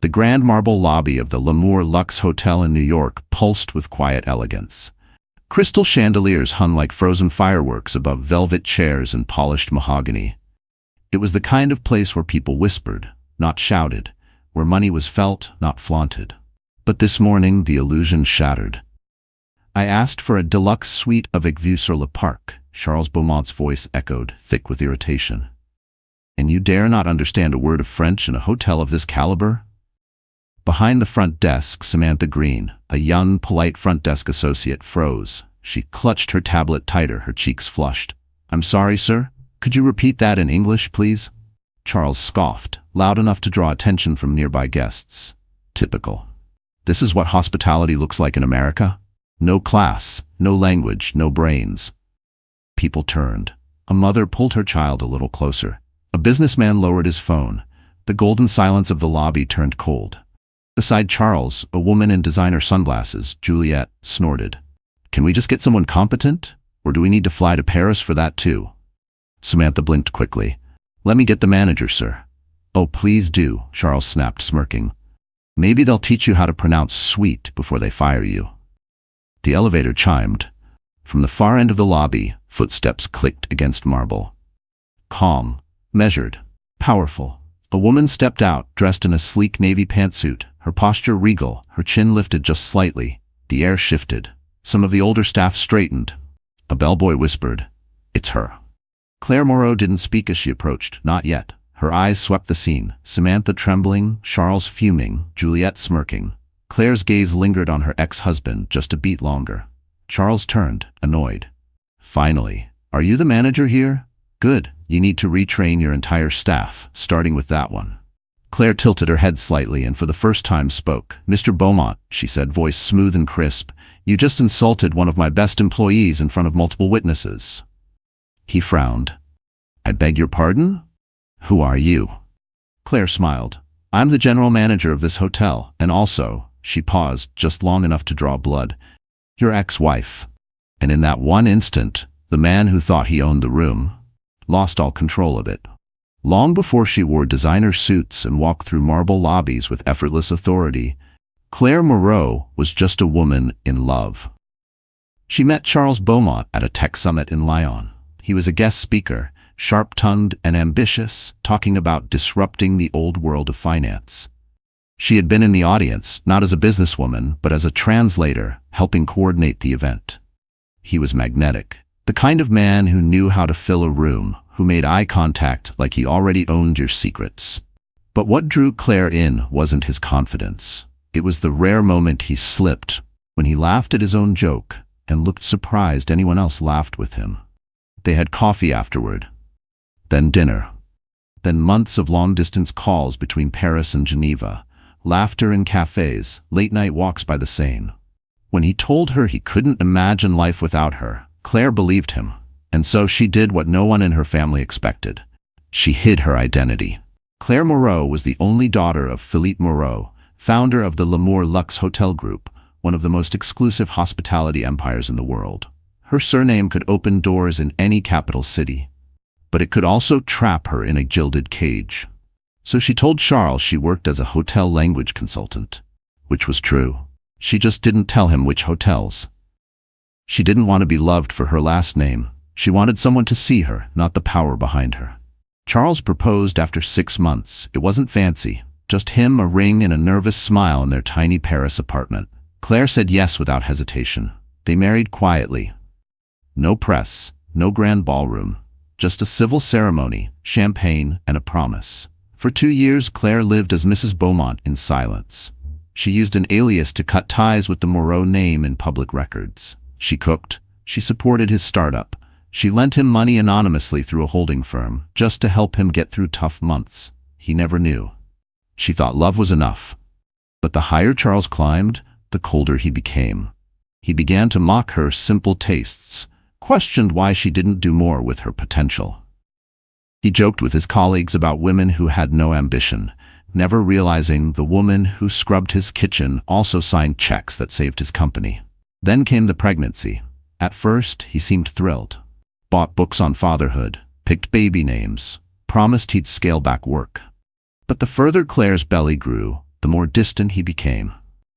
The grand marble lobby of the L'Amour Luxe Hotel in New York pulsed with quiet elegance. Crystal chandeliers hung like frozen fireworks above velvet chairs and polished mahogany. It was the kind of place where people whispered, not shouted, where money was felt, not flaunted. But this morning the illusion shattered. "I asked for a deluxe suite avec vue sur le parc," Charles Bowmont's voice echoed, thick with irritation. "And you dare not understand a word of French in a hotel of this caliber?" Behind the front desk, Samantha Green, a young, polite front desk associate, froze. She clutched her tablet tighter, her cheeks flushed. "I'm sorry, sir. Could you repeat that in English, please?" Charles scoffed, loud enough to draw attention from nearby guests. "Typical. This is what hospitality looks like in America? No class, no language, no brains." People turned. A mother pulled her child a little closer. A businessman lowered his phone. The golden silence of the lobby turned cold. Beside Charles, a woman in designer sunglasses, Juliet, snorted. "Can we just get someone competent? Or do we need to fly to Paris for that too?" Samantha blinked quickly. "Let me get the manager, sir." "Oh, please do," Charles snapped, smirking. "Maybe they'll teach you how to pronounce sweet before they fire you." The elevator chimed. From the far end of the lobby, footsteps clicked against marble. Calm, measured, powerful. A woman stepped out, dressed in a sleek navy pantsuit, her posture regal, her chin lifted just slightly. The air shifted. Some of the older staff straightened. A bellboy whispered, "It's her." Clare Maro didn't speak as she approached, not yet. Her eyes swept the scene, Samantha trembling, Charles fuming, Juliet smirking. Claire's gaze lingered on her ex-husband just a beat longer. Charles turned, annoyed. "Finally. Are you the manager here? Good. You need to retrain your entire staff, starting with that one." Claire tilted her head slightly and for the first time spoke. "Mr. Bowmont," she said, voice smooth and crisp, "you just insulted one of my best employees in front of multiple witnesses." He frowned. "I beg your pardon? Who are you?" Claire smiled. "I'm the general manager of this hotel, and also," she paused just long enough to draw blood, "your ex-wife." And in that one instant, the man who thought he owned the room lost all control of it. Long before she wore designer suits and walked through marble lobbies with effortless authority, Clare Maro was just a woman in love. She met Charles Bowmont at a tech summit in Lyon. He was a guest speaker, sharp-tongued and ambitious, talking about disrupting the old world of finance. She had been in the audience, not as a businesswoman, but as a translator, helping coordinate the event. He was magnetic, the kind of man who knew how to fill a room, who made eye contact like he already owned your secrets. But what drew Claire in wasn't his confidence. It was the rare moment he slipped, when he laughed at his own joke and looked surprised anyone else laughed with him. They had coffee afterward, then dinner, then months of long-distance calls between Paris and Geneva, laughter in cafes, late-night walks by the Seine. When he told her he couldn't imagine life without her, Claire believed him, and so she did what no one in her family expected. She hid her identity. Clare Maro was the only daughter of Philippe Moreau, founder of the L'Amour Luxe Hotel Group, one of the most exclusive hospitality empires in the world. Her surname could open doors in any capital city, but it could also trap her in a gilded cage. So she told Charles she worked as a hotel language consultant, which was true. She just didn't tell him which hotels. She didn't want to be loved for her last name. She wanted someone to see her, not the power behind her. Charles proposed after 6 months. It wasn't fancy, just him, a ring, and a nervous smile in their tiny Paris apartment. Claire said yes without hesitation. They married quietly. No press, no grand ballroom, just a civil ceremony, champagne, and a promise. For 2 years, Claire lived as Mrs. Bowmont in silence. She used an alias to cut ties with the Moreau name in public records. She cooked. She supported his startup. She lent him money anonymously through a holding firm, just to help him get through tough months. He never knew. She thought love was enough. But the higher Charles climbed, the colder he became. He began to mock her simple tastes, questioned why she didn't do more with her potential. He joked with his colleagues about women who had no ambition, never realizing the woman who scrubbed his kitchen also signed checks that saved his company. Then came the pregnancy. At first, he seemed thrilled. Bought books on fatherhood, picked baby names, promised he'd scale back work. But the further Claire's belly grew, the more distant he became.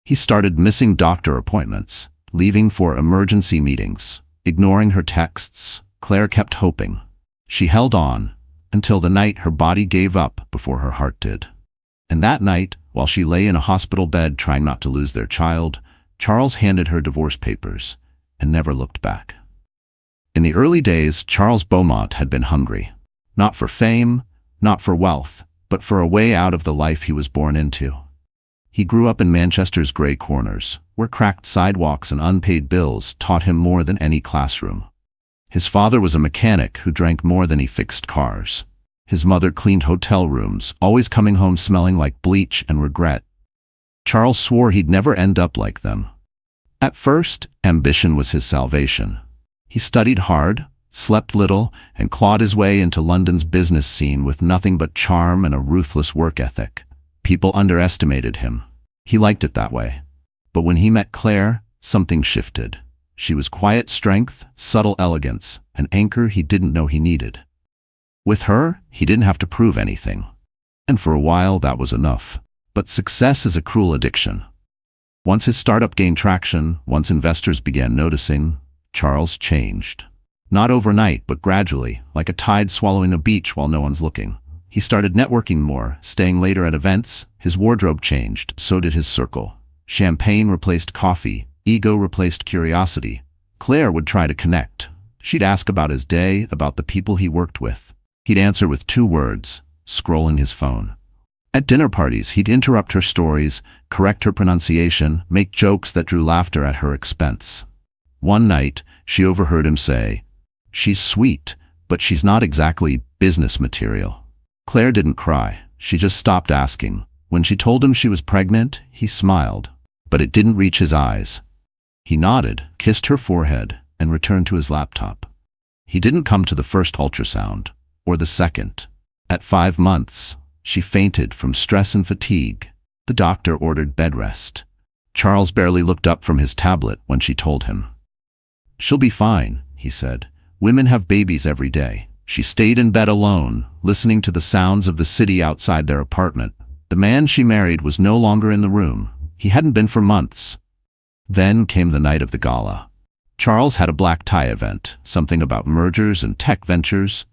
He started missing doctor appointments, leaving for emergency meetings, ignoring her texts. Claire kept hoping. She held on, until the night her body gave up before her heart did. And that night, while she lay in a hospital bed trying not to lose their child, Charles handed her divorce papers and never looked back. In the early days, Charles Bowmont had been hungry. Not for fame, not for wealth, but for a way out of the life he was born into. He grew up in Manchester's grey corners, where cracked sidewalks and unpaid bills taught him more than any classroom. His father was a mechanic who drank more than he fixed cars. His mother cleaned hotel rooms, always coming home smelling like bleach and regret. Charles swore he'd never end up like them. At first, ambition was his salvation. He studied hard, slept little, and clawed his way into London's business scene with nothing but charm and a ruthless work ethic. People underestimated him. He liked it that way. But when he met Clare, something shifted. She was quiet strength, subtle elegance, an anchor he didn't know he needed. With her, he didn't have to prove anything. And for a while, that was enough. But success is a cruel addiction. Once his startup gained traction, once investors began noticing, Charles changed. Not overnight, but gradually, like a tide swallowing a beach while no one's looking. He started networking more, staying later at events. His wardrobe changed, so did his circle. Champagne replaced coffee, ego replaced curiosity. Claire would try to connect. She'd ask about his day, about the people he worked with. He'd answer with 2 words, scrolling his phone. At dinner parties, he'd interrupt her stories, correct her pronunciation, make jokes that drew laughter at her expense. One night, she overheard him say, "She's sweet, but she's not exactly business material." Claire didn't cry. She just stopped asking. When she told him she was pregnant, he smiled, but it didn't reach his eyes. He nodded, kissed her forehead, and returned to his laptop. He didn't come to the first ultrasound, or the second. At 5 months, she fainted from stress and fatigue. The doctor ordered bed rest. Charles barely looked up from his tablet when she told him. "She'll be fine," he said. "Women have babies every day." She stayed in bed alone, listening to the sounds of the city outside their apartment. The man she married was no longer in the room. He hadn't been for months. Then came the night of the gala. Charles had a black tie event, something about mergers and tech ventures.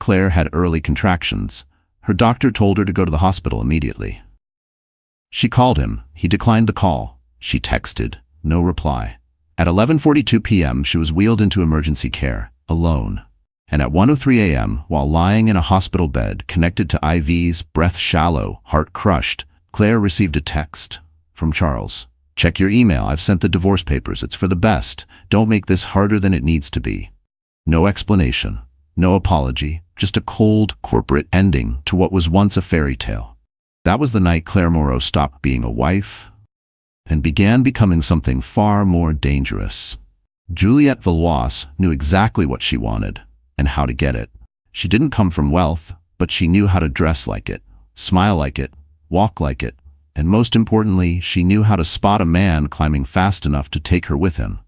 Claire had early contractions. Her doctor told her to go to the hospital immediately. She called him. He declined the call. She texted. No reply. At 11:42 p.m., she was wheeled into emergency care, alone. And at 1:03 a.m., while lying in a hospital bed, connected to IVs, breath shallow, heart crushed, Claire received a text from Charles. "Check your email. I've sent the divorce papers. It's for the best. Don't make this harder than it needs to be." No explanation. No apology. Just a cold, corporate ending to what was once a fairy tale. That was the night Clare Maro stopped being a wife and began becoming something far more dangerous. Juliette Valois knew exactly what she wanted and how to get it. She didn't come from wealth, but she knew how to dress like it, smile like it, walk like it, and most importantly, she knew how to spot a man climbing fast enough to take her with him.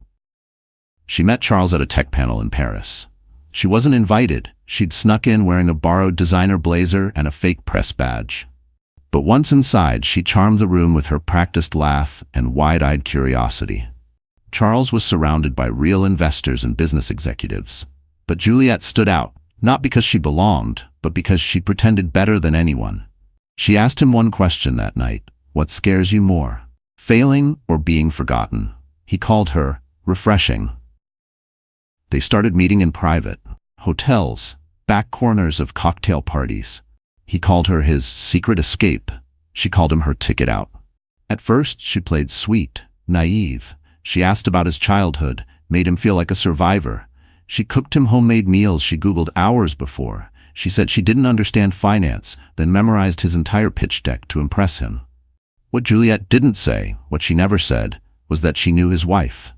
She met Charles at a tech panel in Paris. She wasn't invited. She'd snuck in wearing a borrowed designer blazer and a fake press badge. But once inside, she charmed the room with her practiced laugh and wide-eyed curiosity. Charles was surrounded by real investors and business executives. But Juliette stood out, not because she belonged, but because she pretended better than anyone. She asked him one question that night: "What scares you more, failing or being forgotten?" He called her refreshing. They started meeting in private, hotels, back corners of cocktail parties. He called her his secret escape. She called him her ticket out. At first, she played sweet, naive. She asked about his childhood, made him feel like a survivor. She cooked him homemade meals she Googled hours before. She said she didn't understand finance, then memorized his entire pitch deck to impress him. What Juliette didn't say, what she never said, was that she knew his wife.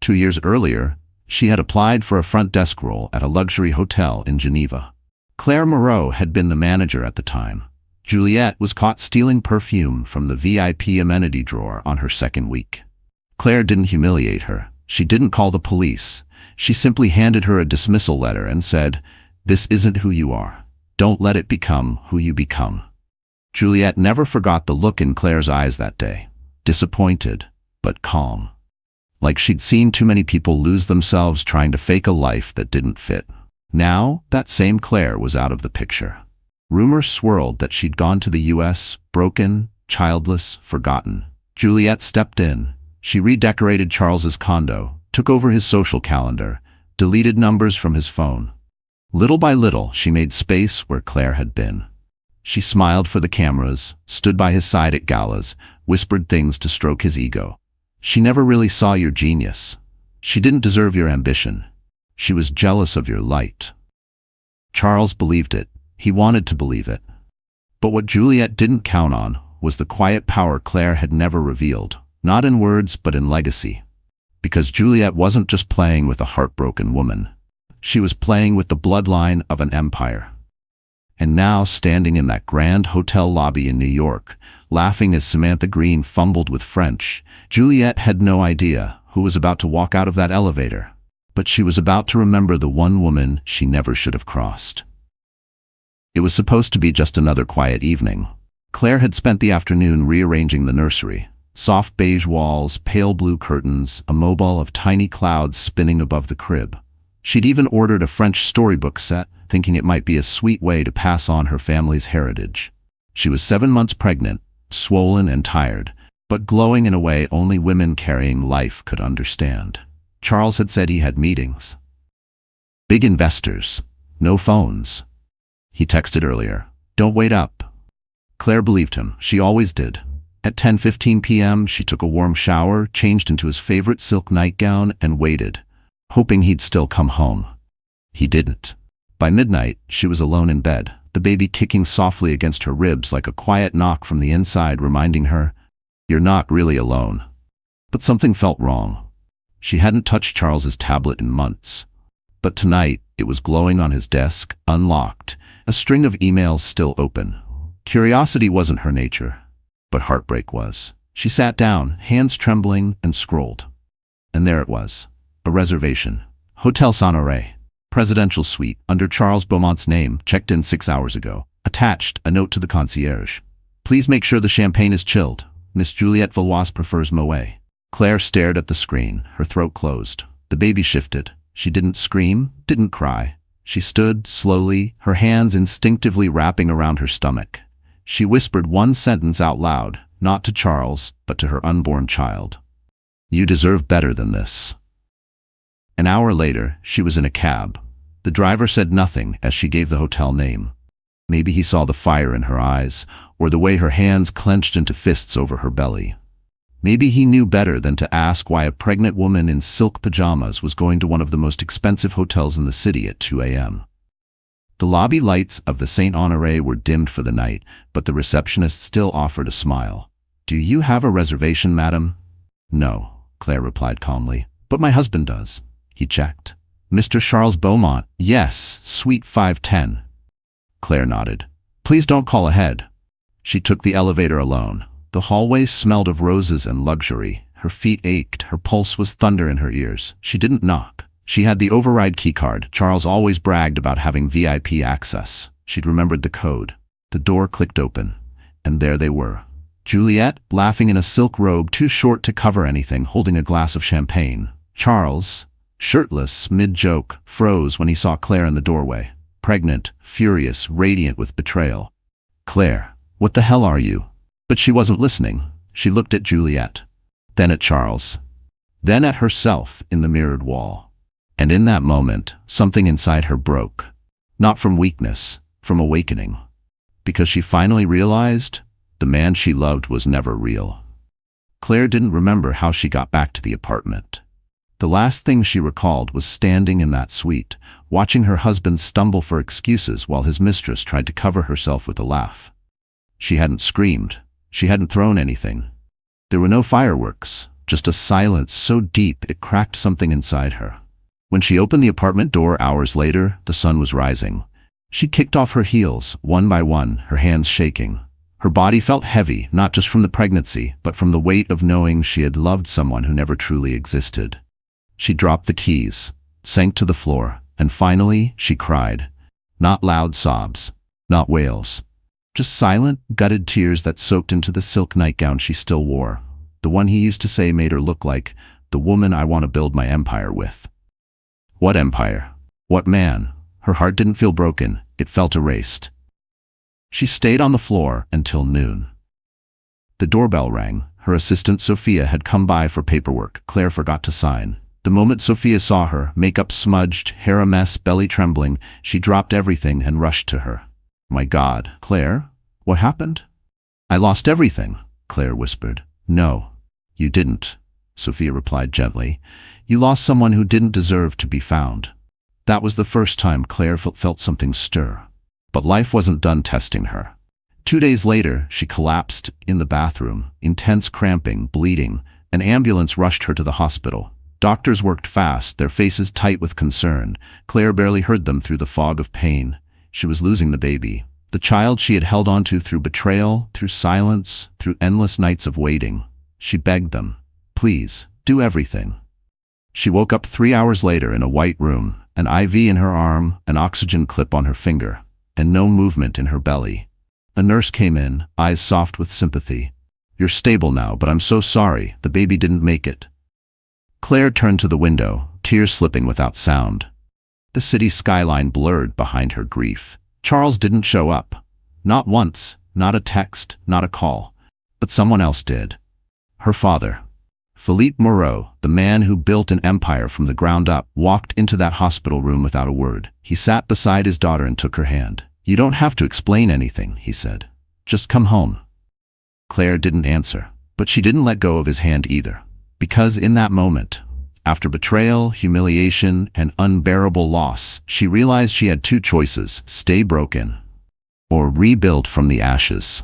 2 years earlier, she had applied for a front desk role at a luxury hotel in Geneva. Clare Maro had been the manager at the time. Juliette was caught stealing perfume from the VIP amenity drawer on her second week. Claire didn't humiliate her. She didn't call the police. She simply handed her a dismissal letter and said, "This isn't who you are. Don't let it become who you become." Juliet never forgot the look in Claire's eyes that day. Disappointed, but calm. Like she'd seen too many people lose themselves trying to fake a life that didn't fit. Now, that same Claire was out of the picture. Rumors swirled that she'd gone to the US, broken, childless, forgotten. Juliet stepped in. She redecorated Charles's condo, took over his social calendar, deleted numbers from his phone. Little by little, she made space where Claire had been. She smiled for the cameras, stood by his side at galas, whispered things to stroke his ego. She never really saw your genius. She didn't deserve your ambition. She was jealous of your light. Charles believed it. He wanted to believe it. But what Juliet didn't count on was the quiet power Claire had never revealed, not in words but in legacy. Because Juliet wasn't just playing with a heartbroken woman. She was playing with the bloodline of an empire. And now, standing in that grand hotel lobby in New York, laughing as Samantha Green fumbled with French, Juliet had no idea who was about to walk out of that elevator. But she was about to remember the one woman she never should have crossed. It was supposed to be just another quiet evening. Claire had spent the afternoon rearranging the nursery. Soft beige walls, pale blue curtains, a mobile of tiny clouds spinning above the crib. She'd even ordered a French storybook set, thinking it might be a sweet way to pass on her family's heritage. She was 7 months pregnant, swollen and tired, but glowing in a way only women carrying life could understand. Charles had said he had meetings. Big investors. No phones. He texted earlier, "Don't wait up." Claire believed him. She always did. At 10:15 p.m., she took a warm shower, changed into his favorite silk nightgown, and waited, hoping he'd still come home. He didn't. By midnight, she was alone in bed, the baby kicking softly against her ribs like a quiet knock from the inside reminding her, "You're not really alone." But something felt wrong. She hadn't touched Charles's tablet in months. But tonight, it was glowing on his desk, unlocked, a string of emails still open. Curiosity wasn't her nature, but heartbreak was. She sat down, hands trembling, and scrolled. And there it was, a reservation. Hotel Sonore. Presidential suite, under Charles Bowmont's name, checked in 6 hours ago. Attached, a note to the concierge. "Please make sure the champagne is chilled. Miss Juliette Valois prefers Moet." Claire stared at the screen, her throat closed. The baby shifted. She didn't scream, didn't cry. She stood, slowly, her hands instinctively wrapping around her stomach. She whispered one sentence out loud, not to Charles, but to her unborn child. "You deserve better than this." An hour later, she was in a cab. The driver said nothing as she gave the hotel name. Maybe he saw the fire in her eyes, or the way her hands clenched into fists over her belly. Maybe he knew better than to ask why a pregnant woman in silk pajamas was going to one of the most expensive hotels in the city at 2 a.m. The lobby lights of the St. Honoré were dimmed for the night, but the receptionist still offered a smile. "Do you have a reservation, madam?" "No," Claire replied calmly, "but my husband does." He checked. "Mr. Charles Bowmont, yes, suite 510. Claire nodded. "Please don't call ahead." She took the elevator alone. The hallway smelled of roses and luxury. Her feet ached, her pulse was thunder in her ears. She didn't knock. She had the override keycard. Charles always bragged about having VIP access. She'd remembered the code. The door clicked open, and there they were. Juliet, laughing in a silk robe too short to cover anything, holding a glass of champagne. Charles, shirtless, mid-joke, froze when he saw Claire in the doorway. Pregnant, furious, radiant with betrayal. "Claire, what the hell are you?" But she wasn't listening. She looked at Juliet, then at Charles, then at herself in the mirrored wall. And in that moment, something inside her broke. Not from weakness, from awakening. Because she finally realized the man she loved was never real. Claire didn't remember how she got back to the apartment. The last thing she recalled was standing in that suite, watching her husband stumble for excuses while his mistress tried to cover herself with a laugh. She hadn't screamed. She hadn't thrown anything. There were no fireworks, just a silence so deep it cracked something inside her. When she opened the apartment door hours later, the sun was rising. She kicked off her heels, one by one, her hands shaking. Her body felt heavy, not just from the pregnancy, but from the weight of knowing she had loved someone who never truly existed. She dropped the keys, sank to the floor, and finally she cried. Not loud sobs, not wails, Just silent, gutted tears that soaked into the silk nightgown she still wore. The one he used to say made her look like the woman I want to build my empire with. What empire? What man? Her heart didn't feel broken, it felt erased. She stayed on the floor until noon. The doorbell rang. Her assistant Sophia had come by for paperwork Claire forgot to sign. The moment Sophia saw her, makeup smudged, hair a mess, belly trembling, she dropped everything and rushed to her. My God, Claire? What happened? I lost everything, Claire whispered. No, you didn't, Sophia replied gently. You lost someone who didn't deserve to be found. That was the first time Claire felt something stir. But life wasn't done testing her. 2 days later, she collapsed in the bathroom, intense cramping, bleeding. An ambulance rushed her to the hospital. Doctors worked fast, their faces tight with concern. Claire barely heard them through the fog of pain. She was losing the baby, the child she had held onto through betrayal, through silence, through endless nights of waiting. She begged them, please, do everything. She woke up 3 hours later in a white room, an IV in her arm, an oxygen clip on her finger, and no movement in her belly. A nurse came in, eyes soft with sympathy. You're stable now, but I'm so sorry, the baby didn't make it. Claire turned to the window, tears slipping without sound. The city skyline blurred behind her grief. Charles didn't show up. Not once, not a text, not a call. But someone else did. Her father. Philippe Moreau, the man who built an empire from the ground up, walked into that hospital room without a word. He sat beside his daughter and took her hand. You don't have to explain anything, he said. Just come home. Claire didn't answer, but she didn't let go of his hand either. Because in that moment, after betrayal, humiliation, and unbearable loss, she realized she had two choices: stay broken or rebuild from the ashes.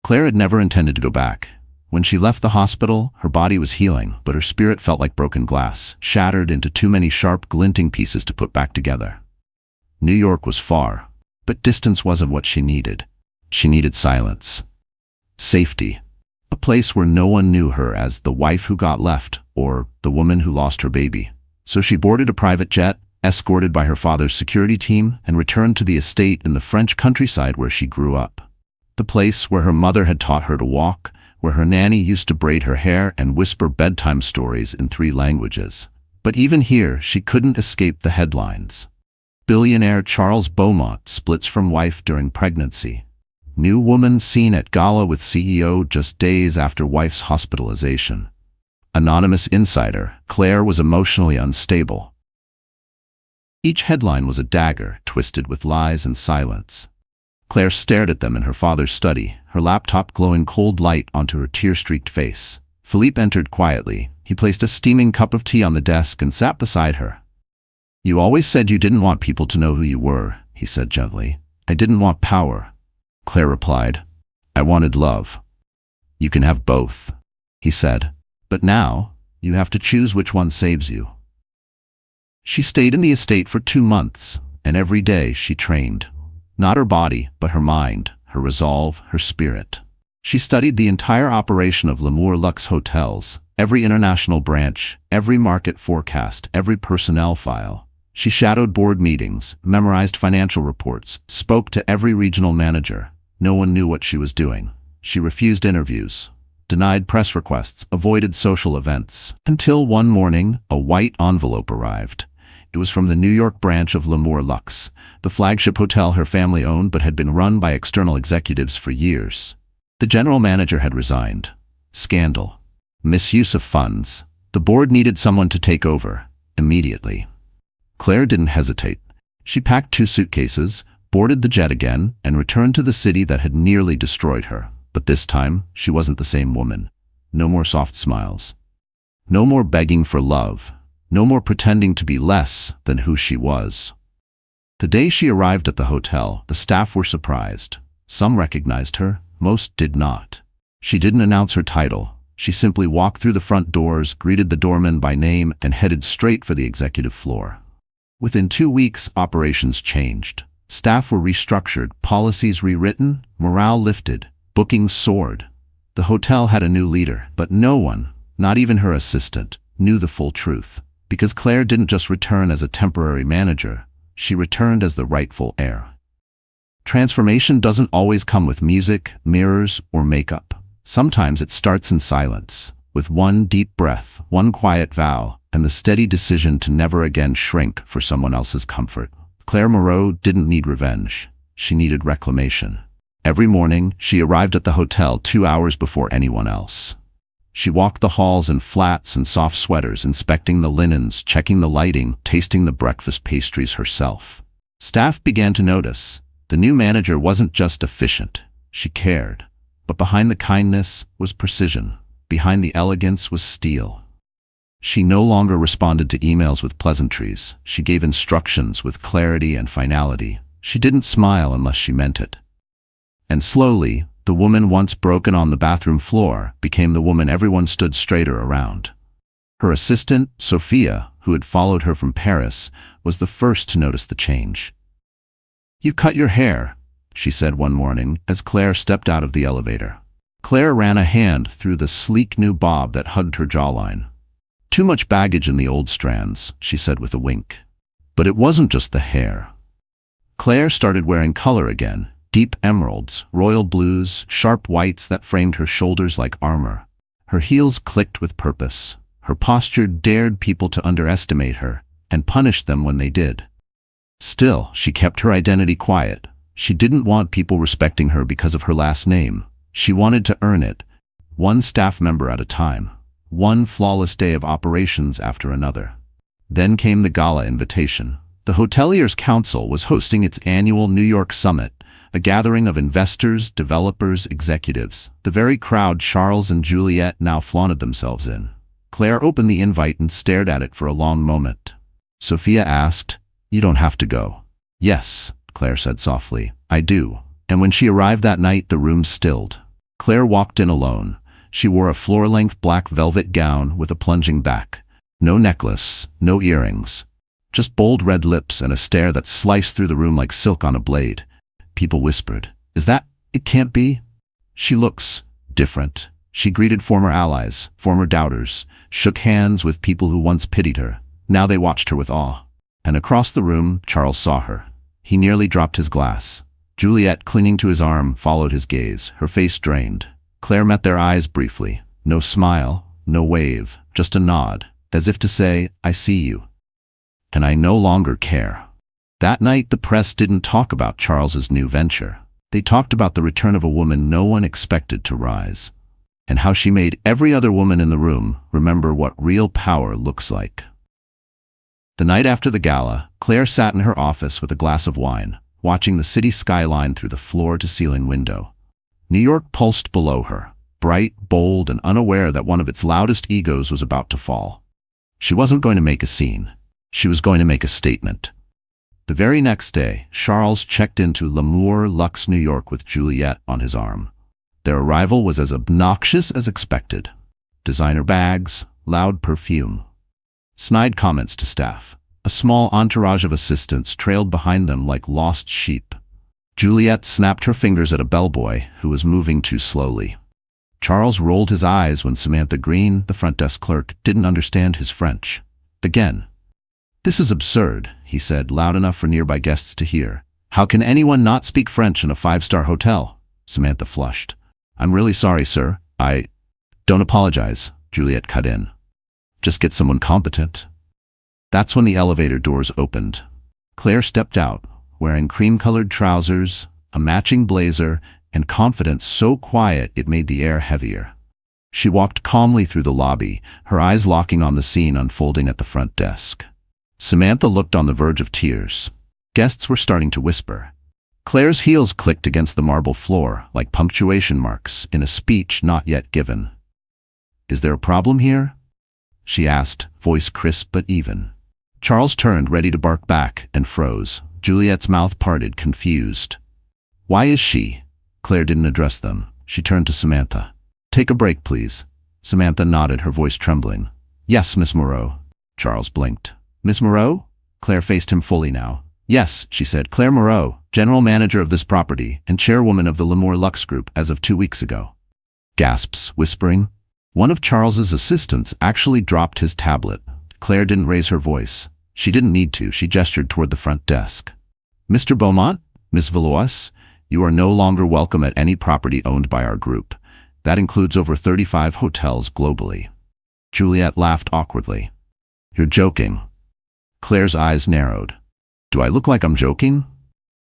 Claire had never intended to go back. When she left the hospital, her body was healing, but her spirit felt like broken glass, shattered into too many sharp, glinting pieces to put back together. New York was far, but distance wasn't what she needed. She needed silence. Safety. A place where no one knew her as the wife who got left, or the woman who lost her baby. So she boarded a private jet, escorted by her father's security team, and returned to the estate in the French countryside where she grew up. The place where her mother had taught her to walk, where her nanny used to braid her hair and whisper bedtime stories in 3 languages. But even here, she couldn't escape the headlines. Billionaire Charles Bowmont splits from wife during pregnancy. New woman seen at gala with CEO just days after wife's hospitalization. Anonymous insider, Claire was emotionally unstable. Each headline was a dagger, twisted with lies and silence. Claire stared at them in her father's study, her laptop glowing cold light onto her tear-streaked face. Philippe entered quietly. He placed a steaming cup of tea on the desk and sat beside her. You always said you didn't want people to know who you were, he said gently. I didn't want power. Claire replied. I wanted love. You can have both, he said. But now, you have to choose which one saves you. She stayed in the estate for 2 months, and every day she trained. Not her body, but her mind, her resolve, her spirit. She studied the entire operation of L'Amour Luxe hotels, every international branch, every market forecast, every personnel file. She shadowed board meetings, memorized financial reports, spoke to every regional manager. No one knew what she was doing. She refused interviews, denied press requests, avoided social events. Until one morning, a white envelope arrived. It was from the New York branch of L'Amour Luxe, the flagship hotel her family owned but had been run by external executives for years. The general manager had resigned. Scandal. Misuse of funds. The board needed someone to take over, immediately. Claire didn't hesitate. She packed 2 suitcases, boarded the jet again, and returned to the city that had nearly destroyed her. But this time, she wasn't the same woman. No more soft smiles. No more begging for love. No more pretending to be less than who she was. The day she arrived at the hotel, the staff were surprised. Some recognized her, most did not. She didn't announce her title. She simply walked through the front doors, greeted the doorman by name, and headed straight for the executive floor. Within 2 weeks, operations changed. Staff were restructured, policies rewritten, morale lifted, bookings soared. The hotel had a new leader, but no one, not even her assistant, knew the full truth. Because Claire didn't just return as a temporary manager, she returned as the rightful heir. Transformation doesn't always come with music, mirrors, or makeup. Sometimes it starts in silence, with one deep breath, one quiet vow, and the steady decision to never again shrink for someone else's comfort. Clare Maro didn't need revenge. She needed reclamation. Every morning, she arrived at the hotel 2 hours before anyone else. She walked the halls in flats and soft sweaters, inspecting the linens, checking the lighting, tasting the breakfast pastries herself. Staff began to notice. The new manager wasn't just efficient. She cared. But behind the kindness was precision. Behind the elegance was steel. She no longer responded to emails with pleasantries. She gave instructions with clarity and finality. She didn't smile unless she meant it. And slowly, the woman once broken on the bathroom floor became the woman everyone stood straighter around. Her assistant, Sophia, who had followed her from Paris, was the first to notice the change. "You cut your hair," she said one morning as Claire stepped out of the elevator. Claire ran a hand through the sleek new bob that hugged her jawline. "Too much baggage in the old strands," she said with a wink. But it wasn't just the hair. Claire started wearing color again. Deep emeralds, royal blues, sharp whites that framed her shoulders like armor. Her heels clicked with purpose. Her posture dared people to underestimate her, and punished them when they did. Still, she kept her identity quiet. She didn't want people respecting her because of her last name. She wanted to earn it, one staff member at a time, one flawless day of operations after another. Then came the gala invitation. The Hoteliers' Council was hosting its annual New York Summit, a gathering of investors, developers, executives, the very crowd Charles and Juliet now flaunted themselves in. Claire opened the invite and stared at it for a long moment. Sophia asked, "You don't have to go." "Yes," Claire said softly, "I do." And when she arrived that night, the room stilled. Claire walked in alone. She wore a floor-length black velvet gown with a plunging back. No necklace, no earrings. Just bold red lips and a stare that sliced through the room like silk on a blade. People whispered, "Is that? It can't be." "She looks different." She greeted former allies, former doubters, shook hands with people who once pitied her. Now they watched her with awe. And across the room, Charles saw her. He nearly dropped his glass. Juliet, clinging to his arm, followed his gaze, her face drained. Claire met their eyes briefly. No smile, no wave, just a nod, as if to say, "I see you. And I no longer care." That night, the press didn't talk about Charles's new venture. They talked about the return of a woman no one expected to rise, and how she made every other woman in the room remember what real power looks like. The night after the gala, Claire sat in her office with a glass of wine, watching the city skyline through the floor-to-ceiling window. New York pulsed below her, bright, bold, and unaware that one of its loudest egos was about to fall. She wasn't going to make a scene. She was going to make a statement. The very next day, Charles checked into L'Amour Luxe New York with Juliet on his arm. Their arrival was as obnoxious as expected. Designer bags, loud perfume, snide comments to staff. A small entourage of assistants trailed behind them like lost sheep. Juliet snapped her fingers at a bellboy who was moving too slowly. Charles rolled his eyes when Samantha Green, the front desk clerk, didn't understand his French. Again. "This is absurd," he said, loud enough for nearby guests to hear. "How can anyone not speak French in a five-star hotel?" Samantha flushed. "I'm really sorry, sir. Don't apologize," Juliet cut in. "Just get someone competent." That's when the elevator doors opened. Claire stepped out, wearing cream-colored trousers, a matching blazer, and confidence so quiet it made the air heavier. She walked calmly through the lobby, her eyes locking on the scene unfolding at the front desk. Samantha looked on the verge of tears. Guests were starting to whisper. Claire's heels clicked against the marble floor, like punctuation marks in a speech not yet given. "Is there a problem here?" she asked, voice crisp but even. Charles turned, ready to bark back, and froze. Juliet's mouth parted, confused. "Why is she?" Claire didn't address them. She turned to Samantha. "Take a break, please." Samantha nodded, her voice trembling. "Yes, Miss Moreau." Charles blinked. "Miss Moreau?" Claire faced him fully now. "Yes," she said. "Clare Maro, general manager of this property and chairwoman of the L'Amour Luxe Group as of 2 weeks ago." Gasps, whispering. One of Charles's assistants actually dropped his tablet. Claire didn't raise her voice. She didn't need to. She gestured toward the front desk. "Mr. Bowmont?" Miss Valois, you are no longer welcome at any property owned by our group. That includes over 35 hotels globally. Juliet laughed awkwardly. You're joking. Claire's eyes narrowed. Do I look like I'm joking?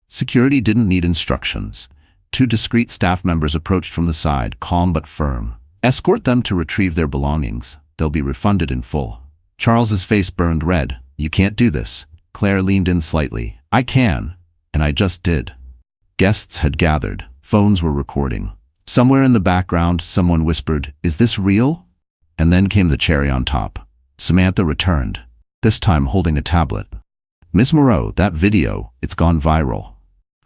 Security didn't need instructions. Two discreet staff members approached from the side, calm but firm. Escort them to retrieve their belongings. They'll be refunded in full. Charles's face burned red. You can't do this. Claire leaned in slightly. I can. And I just did. Guests had gathered. Phones were recording. Somewhere in the background, someone whispered, "Is this real?" And then came the cherry on top. Samantha returned, this time holding a tablet. Miss Moreau, that video, it's gone viral.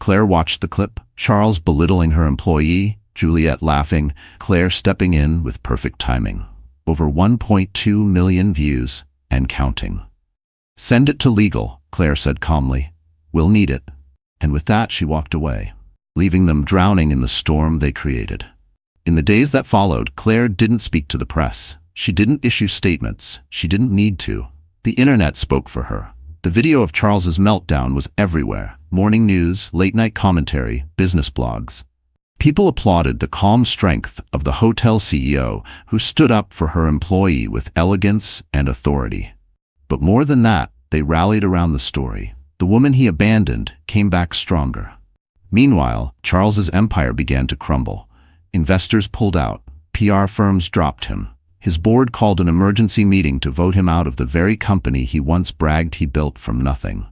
Claire watched the clip, Charles belittling her employee, Juliet laughing, Claire stepping in with perfect timing. Over 1.2 million views, and counting. Send it to legal, Claire said calmly. We'll need it. And with that she walked away, leaving them drowning in the storm they created. In the days that followed, Claire didn't speak to the press. She didn't issue statements. She didn't need to. The internet spoke for her. The video of Charles's meltdown was everywhere. Morning news, late-night commentary, business blogs. People applauded the calm strength of the hotel CEO who stood up for her employee with elegance and authority. But more than that, they rallied around the story. The woman he abandoned came back stronger. Meanwhile, Charles's empire began to crumble. Investors pulled out. PR firms dropped him. His board called an emergency meeting to vote him out of the very company he once bragged he built from nothing.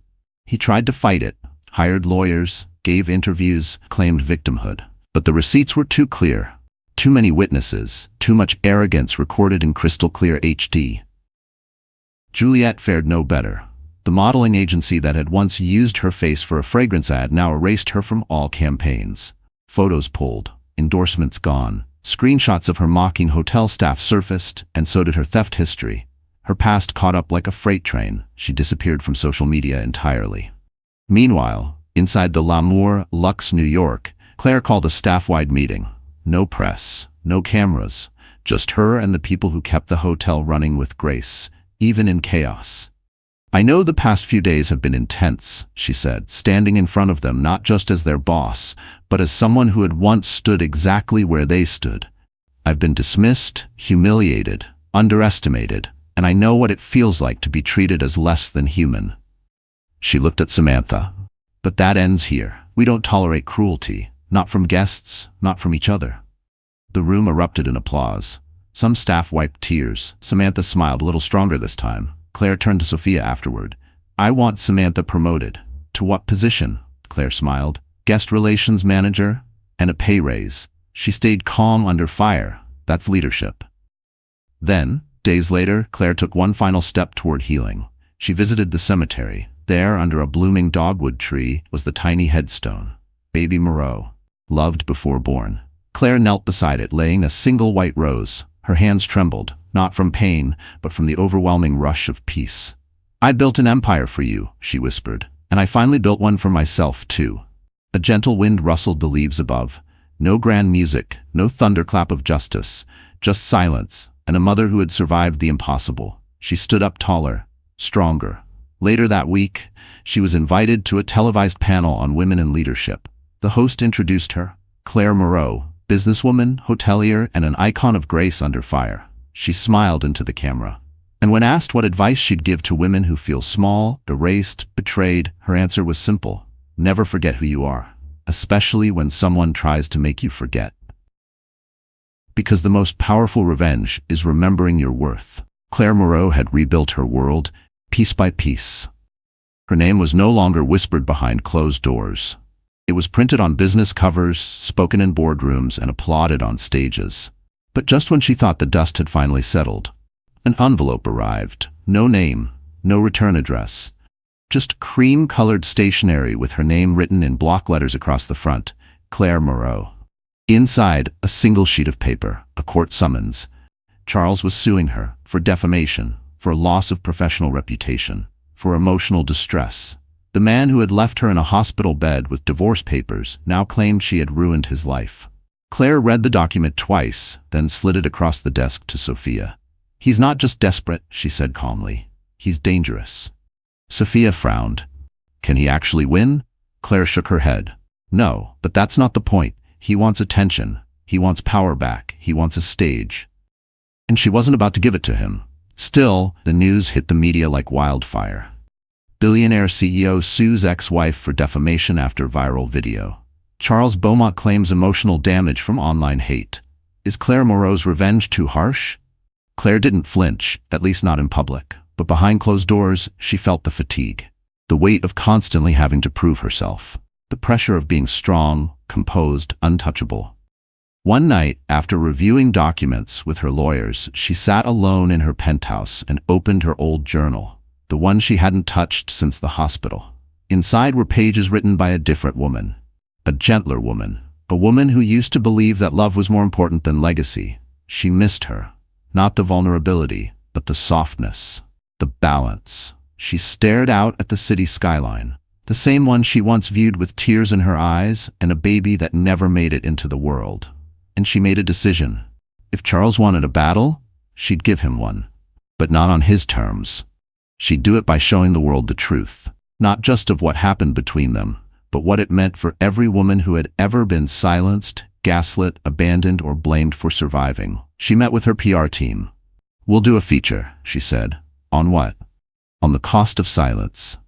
He tried to fight it, hired lawyers, gave interviews, claimed victimhood. But the receipts were too clear. Too many witnesses, too much arrogance recorded in crystal clear HD. Juliet fared no better. The modeling agency that had once used her face for a fragrance ad now erased her from all campaigns. Photos pulled, endorsements gone. Screenshots of her mocking hotel staff surfaced, and so did her theft history. Her past caught up like a freight train. She disappeared from social media entirely. Meanwhile, inside the L'Amour Luxe New York, Claire called a staff-wide meeting. No press, no cameras, just her and the people who kept the hotel running with grace, even in chaos. I know the past few days have been intense, she said, standing in front of them not just as their boss, but as someone who had once stood exactly where they stood. I've been dismissed, humiliated, underestimated, and I know what it feels like to be treated as less than human. She looked at Samantha. But that ends here. We don't tolerate cruelty, not from guests, not from each other. The room erupted in applause. Some staff wiped tears. Samantha smiled a little stronger this time. Claire turned to Sophia afterward. I want Samantha promoted. To what position? Claire smiled. Guest relations manager and a pay raise. She stayed calm under fire. That's leadership. Then, days later, Claire took one final step toward healing. She visited the cemetery. There, under a blooming dogwood tree, was the tiny headstone. Baby Moreau. Loved before born. Claire knelt beside it, laying a single white rose. Her hands trembled, not from pain, but from the overwhelming rush of peace. I built an empire for you, she whispered, and I finally built one for myself, too. A gentle wind rustled the leaves above. No grand music, no thunderclap of justice, just silence, and a mother who had survived the impossible. She stood up taller, stronger. Later that week, she was invited to a televised panel on women in leadership. The host introduced her, Clare Maro, businesswoman, hotelier, and an icon of grace under fire. She smiled into the camera. And when asked what advice she'd give to women who feel small, erased, betrayed, her answer was simple. Never forget who you are, especially when someone tries to make you forget. Because the most powerful revenge is remembering your worth. Clare Maro had rebuilt her world, piece by piece. Her name was no longer whispered behind closed doors. It was printed on business covers, spoken in boardrooms, and applauded on stages. But just when she thought the dust had finally settled, an envelope arrived. No name, no return address. Just cream-colored stationery with her name written in block letters across the front, Clare Maro. Inside, a single sheet of paper, a court summons. Charles was suing her for defamation, for loss of professional reputation, for emotional distress. The man who had left her in a hospital bed with divorce papers now claimed she had ruined his life. Claire read the document twice, then slid it across the desk to Sophia. He's not just desperate, she said calmly. He's dangerous. Sophia frowned. Can he actually win? Claire shook her head. No, but that's not the point. He wants attention. He wants power back. He wants a stage. And she wasn't about to give it to him. Still, the news hit the media like wildfire. Billionaire CEO sues ex-wife for defamation after viral video. Charles Bowmont claims emotional damage from online hate. Is Clare Maro's revenge too harsh? Claire didn't flinch, at least not in public. But behind closed doors, she felt the fatigue. The weight of constantly having to prove herself. The pressure of being strong, composed, untouchable. One night, after reviewing documents with her lawyers, she sat alone in her penthouse and opened her old journal, the one she hadn't touched since the hospital. Inside were pages written by a different woman, a gentler woman, a woman who used to believe that love was more important than legacy. She missed her, not the vulnerability, but the softness, the balance. She stared out at the city skyline, the same one she once viewed with tears in her eyes and a baby that never made it into the world. And she made a decision. If Charles wanted a battle, she'd give him one. But not on his terms. She'd do it by showing the world the truth, not just of what happened between them, but what it meant for every woman who had ever been silenced, gaslit, abandoned, or blamed for surviving. She met with her PR team. "We'll do a feature," she said. "On what?" "On the cost of silence.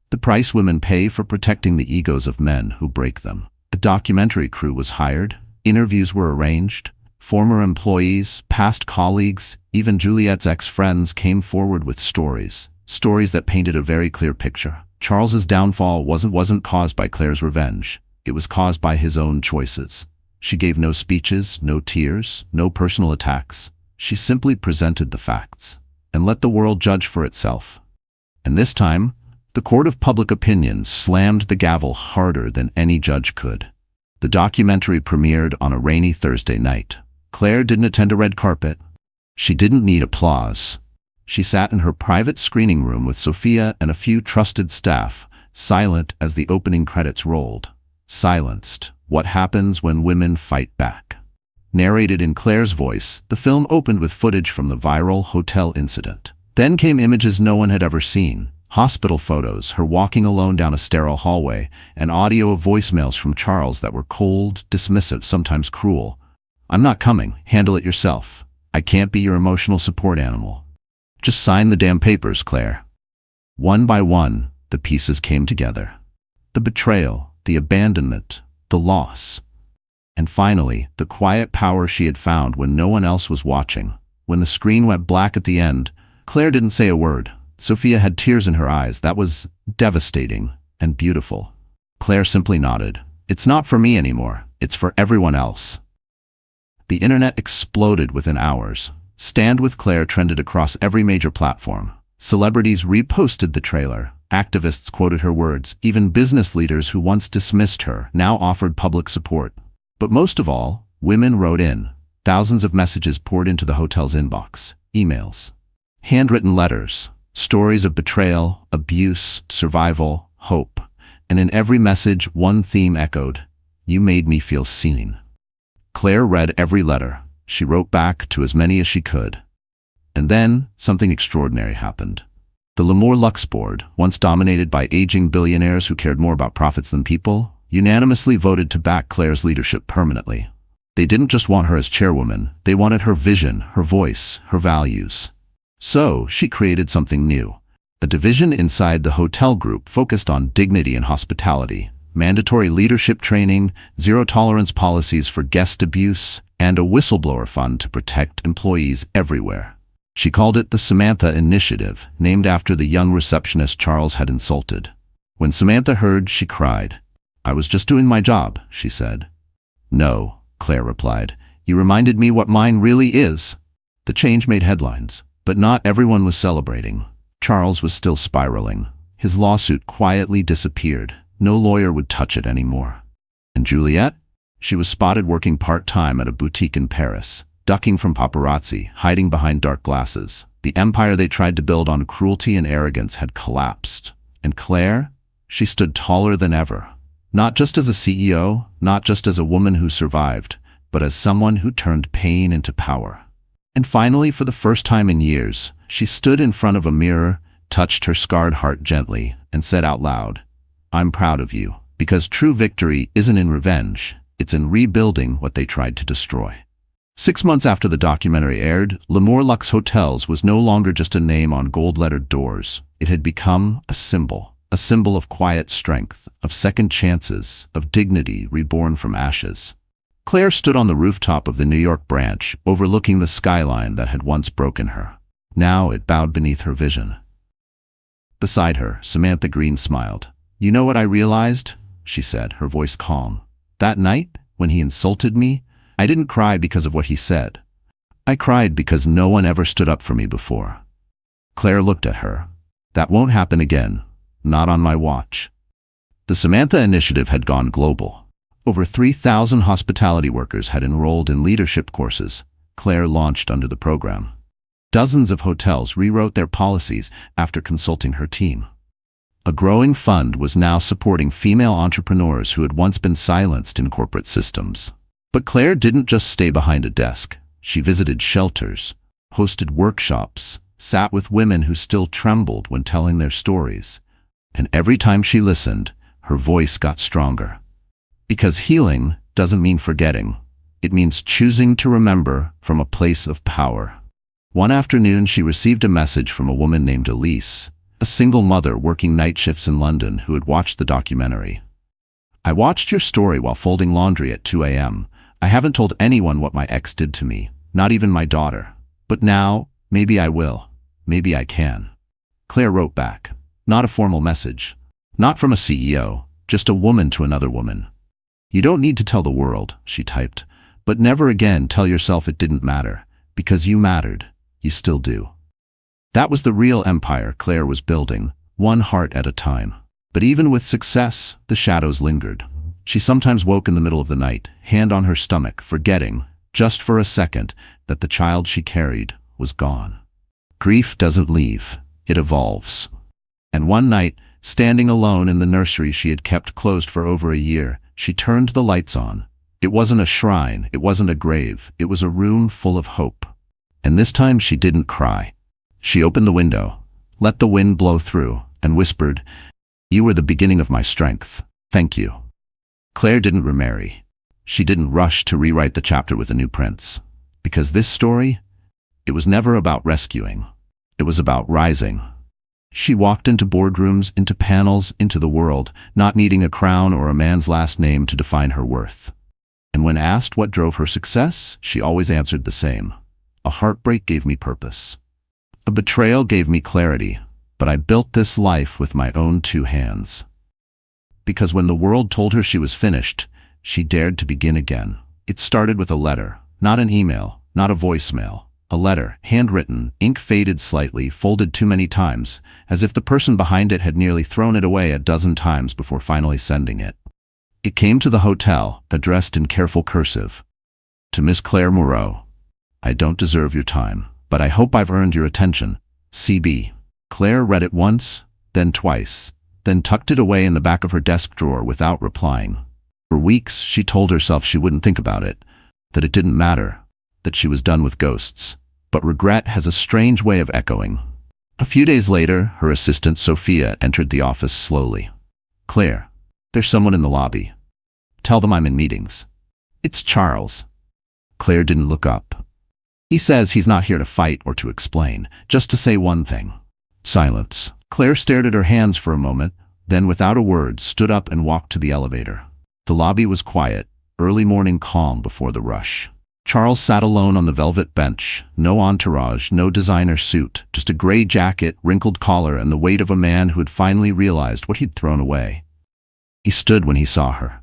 The price women pay for protecting the egos of men who break them." A documentary crew was hired. Interviews were arranged. Former employees, past colleagues, even Juliet's ex-friends came forward with stories that painted a very clear picture. Charles's downfall wasn't caused by Claire's revenge. It was caused by his own choices. She gave no speeches, no tears, no personal attacks. She simply presented the facts and let the world judge for itself. And this time, the court of public opinion slammed the gavel harder than any judge could. The documentary premiered on a rainy Thursday night. Claire didn't attend a red carpet. She didn't need applause. She sat in her private screening room with Sophia and a few trusted staff, silent as the opening credits rolled. Silenced. What happens when women fight back. Narrated in Claire's voice, the film opened with footage from the viral hotel incident. Then came images no one had ever seen. Hospital photos, her walking alone down a sterile hallway, and audio of voicemails from Charles that were cold, dismissive, sometimes cruel. "I'm not coming. Handle it yourself. I can't be your emotional support animal. Just sign the damn papers, Claire." One by one, the pieces came together. The betrayal, the abandonment, the loss. And finally, the quiet power she had found when no one else was watching. When the screen went black at the end, Claire didn't say a word. Sophia had tears in her eyes. That was devastating and beautiful. Claire simply nodded. "It's not for me anymore. It's for everyone else." The internet exploded within hours. Stand with Claire trended across every major platform. Celebrities reposted the trailer. Activists quoted her words. Even business leaders who once dismissed her now offered public support. But most of all, women wrote in. Thousands of messages poured into the hotel's inbox. Emails. Handwritten letters. Stories of betrayal, abuse, survival, hope. And in every message, one theme echoed. "You made me feel seen." Claire read every letter. She wrote back to as many as she could. And then, something extraordinary happened. The L'Amour Luxe board, once dominated by aging billionaires who cared more about profits than people, unanimously voted to back Claire's leadership permanently. They didn't just want her as chairwoman, they wanted her vision, her voice, her values. So, she created something new. A division inside the hotel group focused on dignity and hospitality, mandatory leadership training, zero-tolerance policies for guest abuse, and a whistleblower fund to protect employees everywhere. She called it the Samantha Initiative, named after the young receptionist Charles had insulted. When Samantha heard, she cried. "I was just doing my job," she said. "No," Claire replied. "You reminded me what mine really is." The change made headlines. But not everyone was celebrating. Charles was still spiraling. His lawsuit quietly disappeared. No lawyer would touch it anymore. And Juliet? She was spotted working part-time at a boutique in Paris, ducking from paparazzi, hiding behind dark glasses. The empire they tried to build on cruelty and arrogance had collapsed. And Claire? She stood taller than ever. Not just as a CEO, not just as a woman who survived, but as someone who turned pain into power. And finally, for the first time in years, she stood in front of a mirror, touched her scarred heart gently, and said out loud, "I'm proud of you, Because true victory isn't in revenge, it's in rebuilding what they tried to destroy. 6 months after the documentary aired, L'Amour Luxe Hotels was no longer just a name on gold-lettered doors. It had become a symbol of quiet strength, of second chances, of dignity reborn from ashes. Claire stood on the rooftop of the New York branch, overlooking the skyline that had once broken her. Now it bowed beneath her vision. Beside her, Samantha Green smiled. "You know what I realized?" she said, her voice calm. "That night, when he insulted me, I didn't cry because of what he said. I cried because no one ever stood up for me before." Claire looked at her. "That won't happen again. Not on my watch." The Samantha Initiative had gone global. Over 3,000 hospitality workers had enrolled in leadership courses Claire launched under the program. Dozens of hotels rewrote their policies after consulting her team. A growing fund was now supporting female entrepreneurs who had once been silenced in corporate systems. But Claire didn't just stay behind a desk. She visited shelters, hosted workshops, sat with women who still trembled when telling their stories. And every time she listened, her voice got stronger. Because healing doesn't mean forgetting. It means choosing to remember from a place of power. One afternoon, she received a message from a woman named Elise, a single mother working night shifts in London who had watched the documentary. "I watched your story while folding laundry at 2 a.m. I haven't told anyone what my ex did to me, not even my daughter. But now, maybe I will. Maybe I can." Claire wrote back. Not a formal message. Not from a CEO, just a woman to another woman. "You don't need to tell the world," she typed, "but never again tell yourself it didn't matter, because you mattered. You still do." That was the real empire Claire was building, one heart at a time. But even with success, the shadows lingered. She sometimes woke in the middle of the night, hand on her stomach, forgetting, just for a second, that the child she carried was gone. Grief doesn't leave, it evolves. And one night, standing alone in the nursery she had kept closed for over a year, she turned the lights on. It wasn't a shrine, it wasn't a grave, it was a room full of hope. And this time she didn't cry. She opened the window, let the wind blow through, and whispered, "You were the beginning of my strength. Thank you." Claire didn't remarry. She didn't rush to rewrite the chapter with a new prince. Because this story, it was never about rescuing. It was about rising. She walked into boardrooms, into panels, into the world, not needing a crown or a man's last name to define her worth. And when asked what drove her success, she always answered the same. "A heartbreak gave me purpose. A betrayal gave me clarity, but I built this life with my own 2 hands." Because when the world told her she was finished, she dared to begin again. It started with a letter, not an email, not a voicemail. A letter, handwritten, ink faded slightly, folded too many times, as if the person behind it had nearly thrown it away a dozen times before finally sending it. It came to the hotel, addressed in careful cursive. "To Miss Clare Maro. I don't deserve your time, but I hope I've earned your attention. CB." Claire read it once, then twice, then tucked it away in the back of her desk drawer without replying. For weeks, she told herself she wouldn't think about it, that it didn't matter, that she was done with ghosts. But regret has a strange way of echoing. A few days later, her assistant Sophia entered the office slowly. "Claire, there's someone in the lobby. Tell them I'm in meetings." "It's Charles." Claire didn't look up. "He says he's not here to fight or to explain, just to say one thing." Silence. Claire stared at her hands for a moment, then without a word stood up and walked to the elevator. The lobby was quiet, early morning calm before the rush. Charles sat alone on the velvet bench, no entourage, no designer suit, just a gray jacket, wrinkled collar, and the weight of a man who had finally realized what he'd thrown away. He stood when he saw her.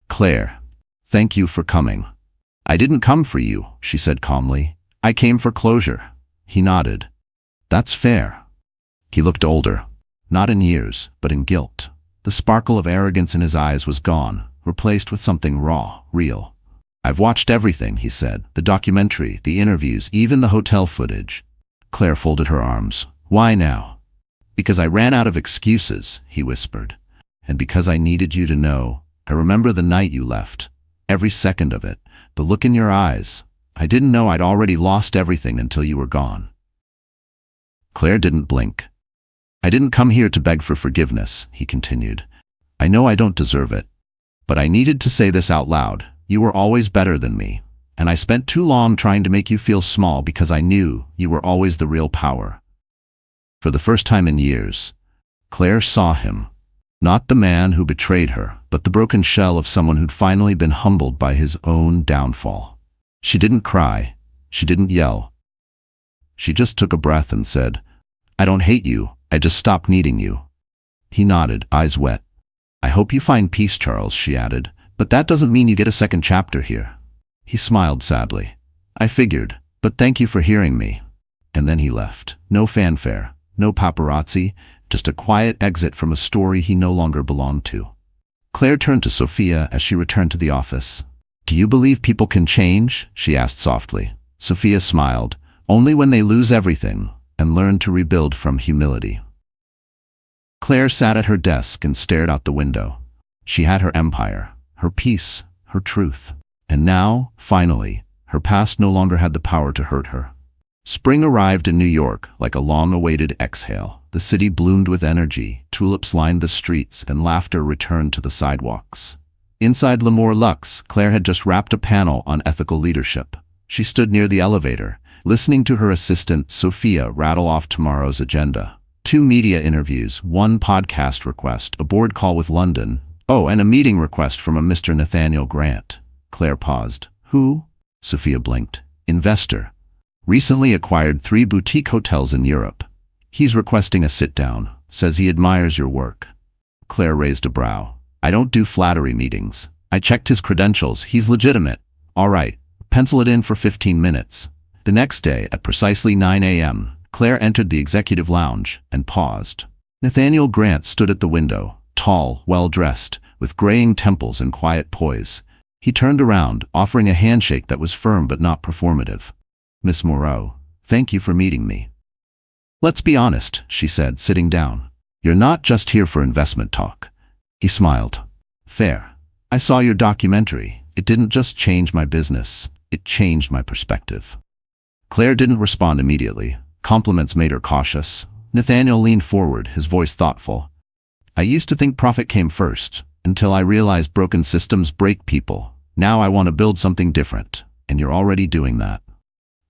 "Claire, thank you for coming." "I didn't come for you," she said calmly. "I came for closure." He nodded. "That's fair." He looked older, not in years, but in guilt. The sparkle of arrogance in his eyes was gone, replaced with something raw, real. "I've watched everything," he said. "The documentary, the interviews, even the hotel footage." Claire folded her arms. "Why now?" "Because I ran out of excuses," he whispered. "And because I needed you to know. I remember the night you left. Every second of it. The look in your eyes. I didn't know I'd already lost everything until you were gone." Claire didn't blink. "I didn't come here to beg for forgiveness," he continued. I know I don't deserve it, but I needed to say this out loud. You were always better than me, and I spent too long trying to make you feel small because I knew you were always the real power." For the first time in years, Claire saw him, not the man who betrayed her, but the broken shell of someone who'd finally been humbled by his own downfall. She didn't cry. She didn't yell. She just took a breath and said, "I don't hate you. I just stopped needing you." He nodded, eyes wet. "I hope you find peace, Charles," she added, "but that doesn't mean you get a second chapter here." He smiled sadly. "I figured, but thank you for hearing me." And then he left. No fanfare, no paparazzi, just a quiet exit from a story he no longer belonged to. Claire turned to Sophia as she returned to the office. "Do you believe people can change?" she asked softly. Sophia smiled. "Only when they lose everything and learn to rebuild from humility." Claire sat at her desk and stared out the window. She had her empire, her peace, her truth. And now, finally, her past no longer had the power to hurt her. Spring arrived in New York like a long-awaited exhale. The city bloomed with energy, tulips lined the streets, and laughter returned to the sidewalks. Inside L'Amour Luxe, Claire had just wrapped a panel on ethical leadership. She stood near the elevator, listening to her assistant, Sophia, rattle off tomorrow's agenda. 2 media interviews, 1 podcast request, a board call with London. Oh, and a meeting request from a Mr. Nathaniel Grant. Claire paused. "Who?" Sophia blinked. "Investor. Recently acquired 3 boutique hotels in Europe. He's requesting a sit-down. Says he admires your work." Claire raised a brow. "I don't do flattery meetings. I checked his credentials. He's legitimate." "All right. Pencil it in for 15 minutes. The next day, at precisely 9 a.m., Claire entered the executive lounge and paused. Nathaniel Grant stood at the window, tall, well-dressed, with graying temples and quiet poise. He turned around, offering a handshake that was firm but not performative. "Miss Moreau, thank you for meeting me." "Let's be honest," she said, sitting down. "You're not just here for investment talk." He smiled. "Fair. I saw your documentary. It didn't just change my business. It changed my perspective." Claire didn't respond immediately. Compliments made her cautious. Nathaniel leaned forward, his voice thoughtful. "I used to think profit came first, until I realized broken systems break people. Now I want to build something different, and you're already doing that."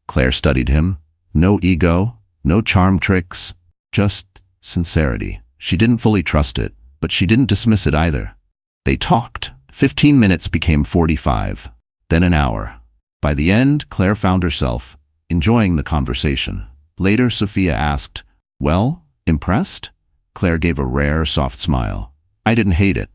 Claire studied him. No ego, no charm tricks, just sincerity. She didn't fully trust it, but she didn't dismiss it either. They talked. 15 minutes became 45, then an hour. By the end, Claire found herself enjoying the conversation. Later, Sophia asked, "Well, impressed?" Claire gave a rare, soft smile. "I didn't hate it."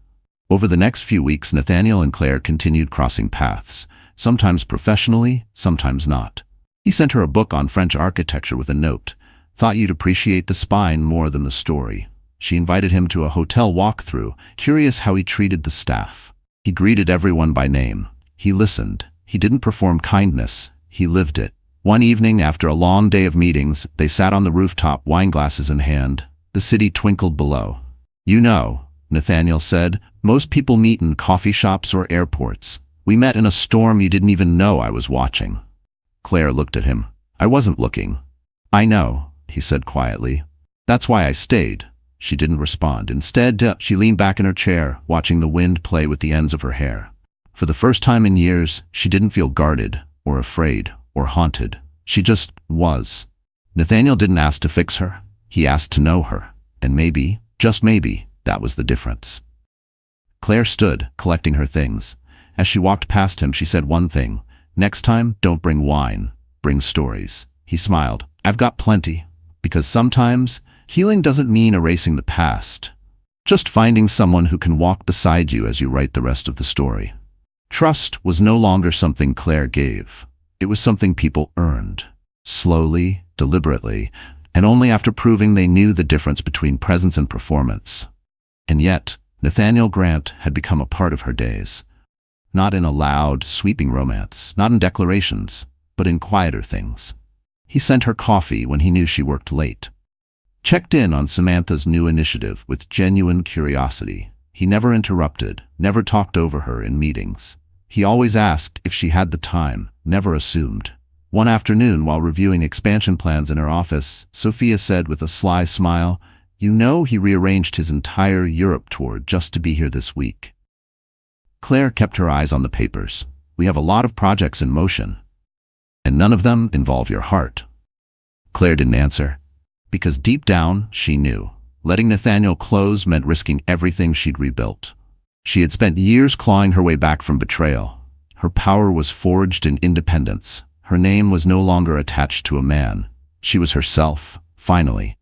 Over the next few weeks, Nathaniel and Claire continued crossing paths, sometimes professionally, sometimes not. He sent her a book on French architecture with a note. "Thought you'd appreciate the spine more than the story." She invited him to a hotel walkthrough, curious how he treated the staff. He greeted everyone by name. He listened. He didn't perform kindness. He lived it. One evening, after a long day of meetings, they sat on the rooftop, wine glasses in hand. The city twinkled below. "You know," Nathaniel said, "most people meet in coffee shops or airports. We met in a storm you didn't even know I was watching." Claire looked at him. "I wasn't looking." "I know," he said quietly. "That's why I stayed." She didn't respond. Instead, she leaned back in her chair, watching the wind play with the ends of her hair. For the first time in years, she didn't feel guarded, or afraid, or haunted. She just was. Nathaniel didn't ask to fix her. He asked to know her. And maybe, just maybe, that was the difference. Claire stood, collecting her things. As she walked past him, she said one thing. "Next time, don't bring wine. Bring stories." He smiled. "I've got plenty." Because sometimes, healing doesn't mean erasing the past. Just finding someone who can walk beside you as you write the rest of the story. Trust was no longer something Claire gave. It was something people earned. Slowly, deliberately, and only after proving they knew the difference between presence and performance. And yet, Nathaniel Grant had become a part of her days. Not in a loud, sweeping romance, not in declarations, but in quieter things. He sent her coffee when he knew she worked late. Checked in on Samantha's new initiative with genuine curiosity. He never interrupted, never talked over her in meetings. He always asked if she had the time, never assumed. One afternoon, while reviewing expansion plans in her office, Sophia said with a sly smile, You know, he rearranged his entire Europe tour just to be here this week. Claire kept her eyes on the papers. We have a lot of projects in motion, and none of them involve your heart. Claire didn't answer, because deep down, she knew. Letting Nathaniel close meant risking everything she'd rebuilt. She had spent years clawing her way back from betrayal. Her power was forged in independence. Her name was no longer attached to a man. She was herself, finally.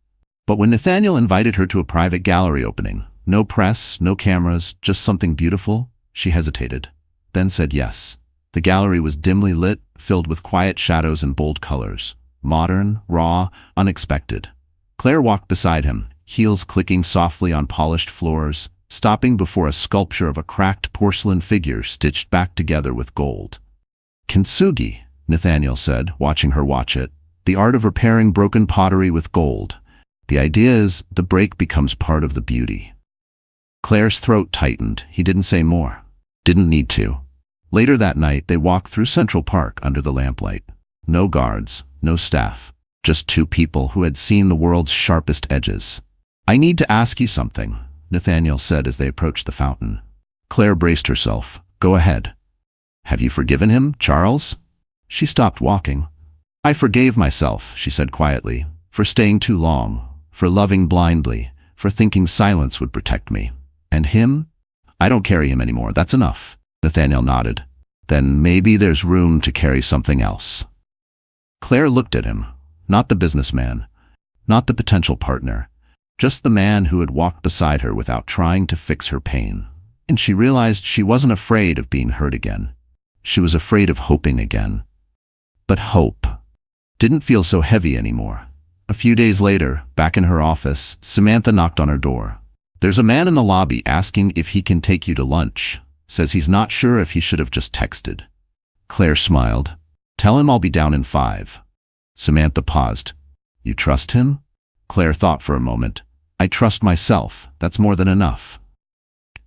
But when Nathaniel invited her to a private gallery opening, no press, no cameras, just something beautiful, she hesitated, then said yes. The gallery was dimly lit, filled with quiet shadows and bold colors. Modern, raw, unexpected. Claire walked beside him, heels clicking softly on polished floors, stopping before a sculpture of a cracked porcelain figure stitched back together with gold. Kintsugi, Nathaniel said, watching her watch it. The art of repairing broken pottery with gold. The idea is, the break becomes part of the beauty. Claire's throat tightened. He didn't say more. Didn't need to. Later that night, they walked through Central Park under the lamplight. No guards, no staff. Just two people who had seen the world's sharpest edges. I need to ask you something, Nathaniel said as they approached the fountain. Claire braced herself. Go ahead. Have you forgiven him, Charles? She stopped walking. I forgave myself, she said quietly, for staying too long, for loving blindly, for thinking silence would protect me. And him? I don't carry him anymore, that's enough. Nathaniel nodded. Then maybe there's room to carry something else. Claire looked at him, not the businessman, not the potential partner, just the man who had walked beside her without trying to fix her pain. And she realized she wasn't afraid of being hurt again. She was afraid of hoping again. But hope didn't feel so heavy anymore. A few days later, back in her office, Samantha knocked on her door. There's a man in the lobby asking if he can take you to lunch. Says he's not sure if he should have just texted. Claire smiled. Tell him I'll be down in 5. Samantha paused. You trust him? Claire thought for a moment. I trust myself. That's more than enough.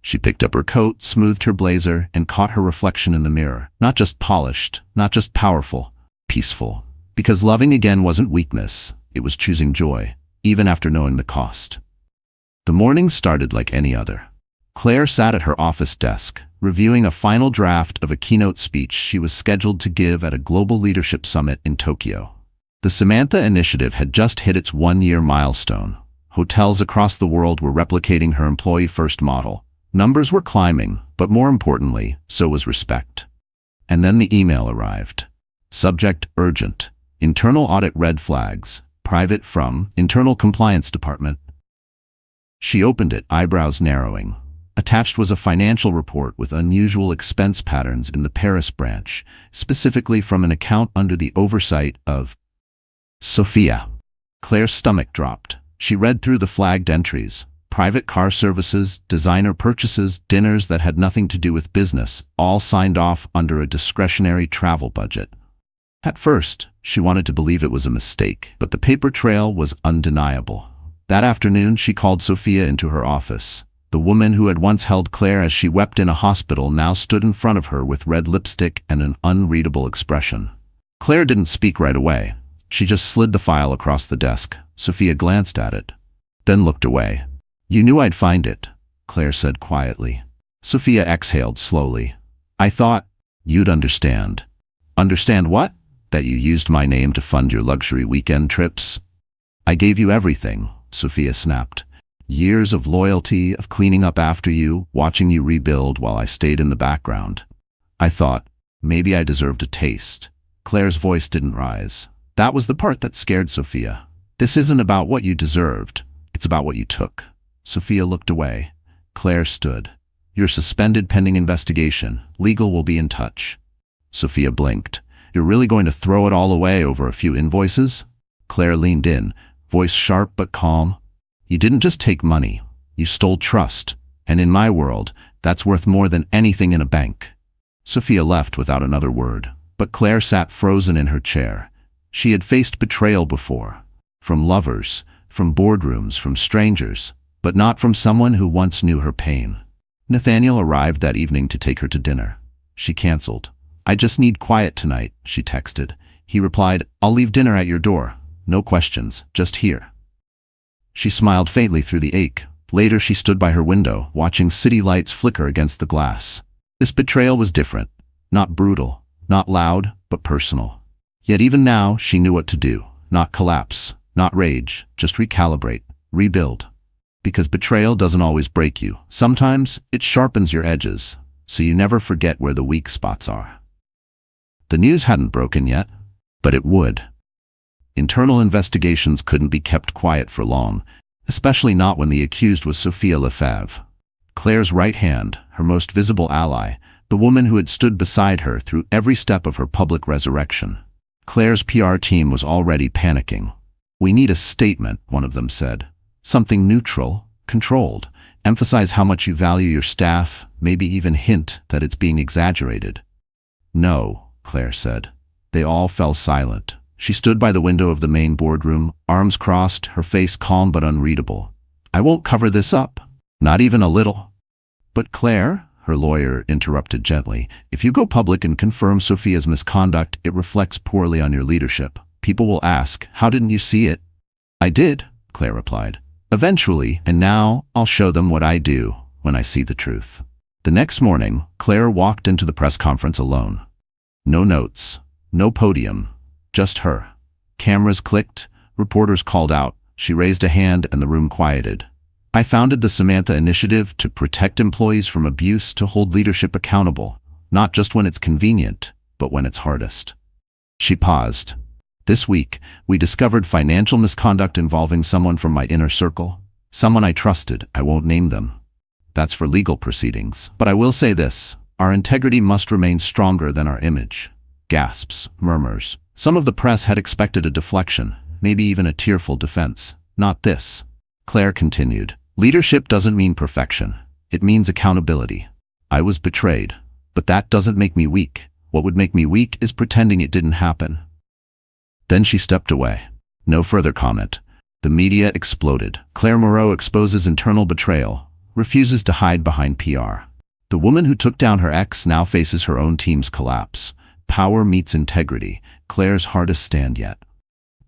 She picked up her coat, smoothed her blazer, and caught her reflection in the mirror. Not just polished, not just powerful, peaceful. Because loving again wasn't weakness. It was choosing joy, even after knowing the cost. The morning started like any other. Claire sat at her office desk, reviewing a final draft of a keynote speech she was scheduled to give at a global leadership summit in Tokyo. The Samantha Initiative had just hit its 1-year milestone. Hotels across the world were replicating her employee-first model. Numbers were climbing, but more importantly, so was respect. And then the email arrived. Subject urgent. Internal audit red flags. Private from Internal Compliance Department. She opened it, eyebrows narrowing. Attached was a financial report with unusual expense patterns in the Paris branch, specifically from an account under the oversight of Sophia. Claire's stomach dropped. She read through the flagged entries. Private car services, designer purchases, dinners that had nothing to do with business, all signed off under a discretionary travel budget. At first, she wanted to believe it was a mistake, but the paper trail was undeniable. That afternoon, she called Sophia into her office. The woman who had once held Claire as she wept in a hospital now stood in front of her with red lipstick and an unreadable expression. Claire didn't speak right away. She just slid the file across the desk. Sophia glanced at it, then looked away. You knew I'd find it, Claire said quietly. Sophia exhaled slowly. I thought you'd understand. Understand what? That you used my name to fund your luxury weekend trips? I gave you everything, Sophia snapped. Years of loyalty, of cleaning up after you, watching you rebuild while I stayed in the background. I thought, maybe I deserved a taste. Claire's voice didn't rise. That was the part that scared Sophia. This isn't about what you deserved. It's about what you took. Sophia looked away. Claire stood. You're suspended pending investigation. Legal will be in touch. Sophia blinked. You're really going to throw it all away over a few invoices? Claire leaned in, voice sharp but calm. You didn't just take money. You stole trust. And in my world, that's worth more than anything in a bank. Sophia left without another word, but Claire sat frozen in her chair. She had faced betrayal before. From lovers, from boardrooms, from strangers, but not from someone who once knew her pain. Nathaniel arrived that evening to take her to dinner. She canceled. I just need quiet tonight, she texted. He replied, I'll leave dinner at your door. No questions, just here. She smiled faintly through the ache. Later she stood by her window, watching city lights flicker against the glass. This betrayal was different. Not brutal, not loud, but personal. Yet even now, she knew what to do. Not collapse, not rage, just recalibrate, rebuild. Because betrayal doesn't always break you. Sometimes it sharpens your edges, so you never forget where the weak spots are. The news hadn't broken yet, but it would. Internal investigations couldn't be kept quiet for long, especially not when the accused was Sophia Lefebvre. Claire's right hand, her most visible ally, the woman who had stood beside her through every step of her public resurrection. Claire's PR team was already panicking. "We need a statement," one of them said. "Something neutral, controlled. Emphasize how much you value your staff, maybe even hint that it's being exaggerated." "No," Claire said. They all fell silent. She stood by the window of the main boardroom, arms crossed, her face calm but unreadable. "I won't cover this up. Not even a little." "But Claire," her lawyer interrupted gently, "if you go public and confirm Sophia's misconduct, it reflects poorly on your leadership. People will ask, how didn't you see it?" "I did," Claire replied. "Eventually, and now I'll show them what I do when I see the truth." The next morning, Claire walked into the press conference alone. No notes, no podium, just her. Cameras clicked, reporters called out, she raised a hand and the room quieted. "I founded the Samantha Initiative to protect employees from abuse, to hold leadership accountable, not just when it's convenient, but when it's hardest." She paused. "This week, we discovered financial misconduct involving someone from my inner circle. Someone I trusted. I won't name them. That's for legal proceedings. But I will say this, our integrity must remain stronger than our image." Gasps, murmurs. Some of the press had expected a deflection, maybe even a tearful defense. Not this. Claire continued. "Leadership doesn't mean perfection. It means accountability. I was betrayed, but that doesn't make me weak. What would make me weak is pretending it didn't happen." Then she stepped away. No further comment. The media exploded. Clare Maro exposes internal betrayal, refuses to hide behind PR. The woman who took down her ex now faces her own team's collapse. Power meets integrity, Claire's hardest stand yet.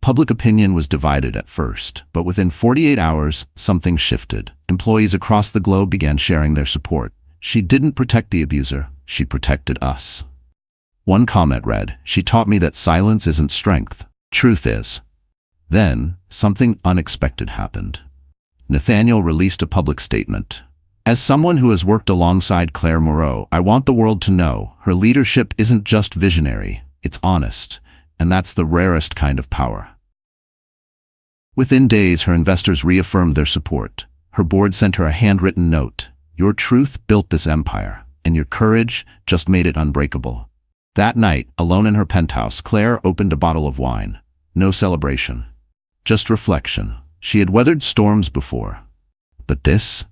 Public opinion was divided at first, but within 48 hours, something shifted. Employees across the globe began sharing their support. "She didn't protect the abuser, she protected us." One comment read, "She taught me that silence isn't strength. Truth is." Then, something unexpected happened. Nathaniel released a public statement. "As someone who has worked alongside Clare Maro, I want the world to know her leadership isn't just visionary, it's honest, and that's the rarest kind of power." Within days, her investors reaffirmed their support. Her board sent her a handwritten note. "Your truth built this empire, and your courage just made it unbreakable." That night, alone in her penthouse, Claire opened a bottle of wine. No celebration, just reflection. She had weathered storms before, but this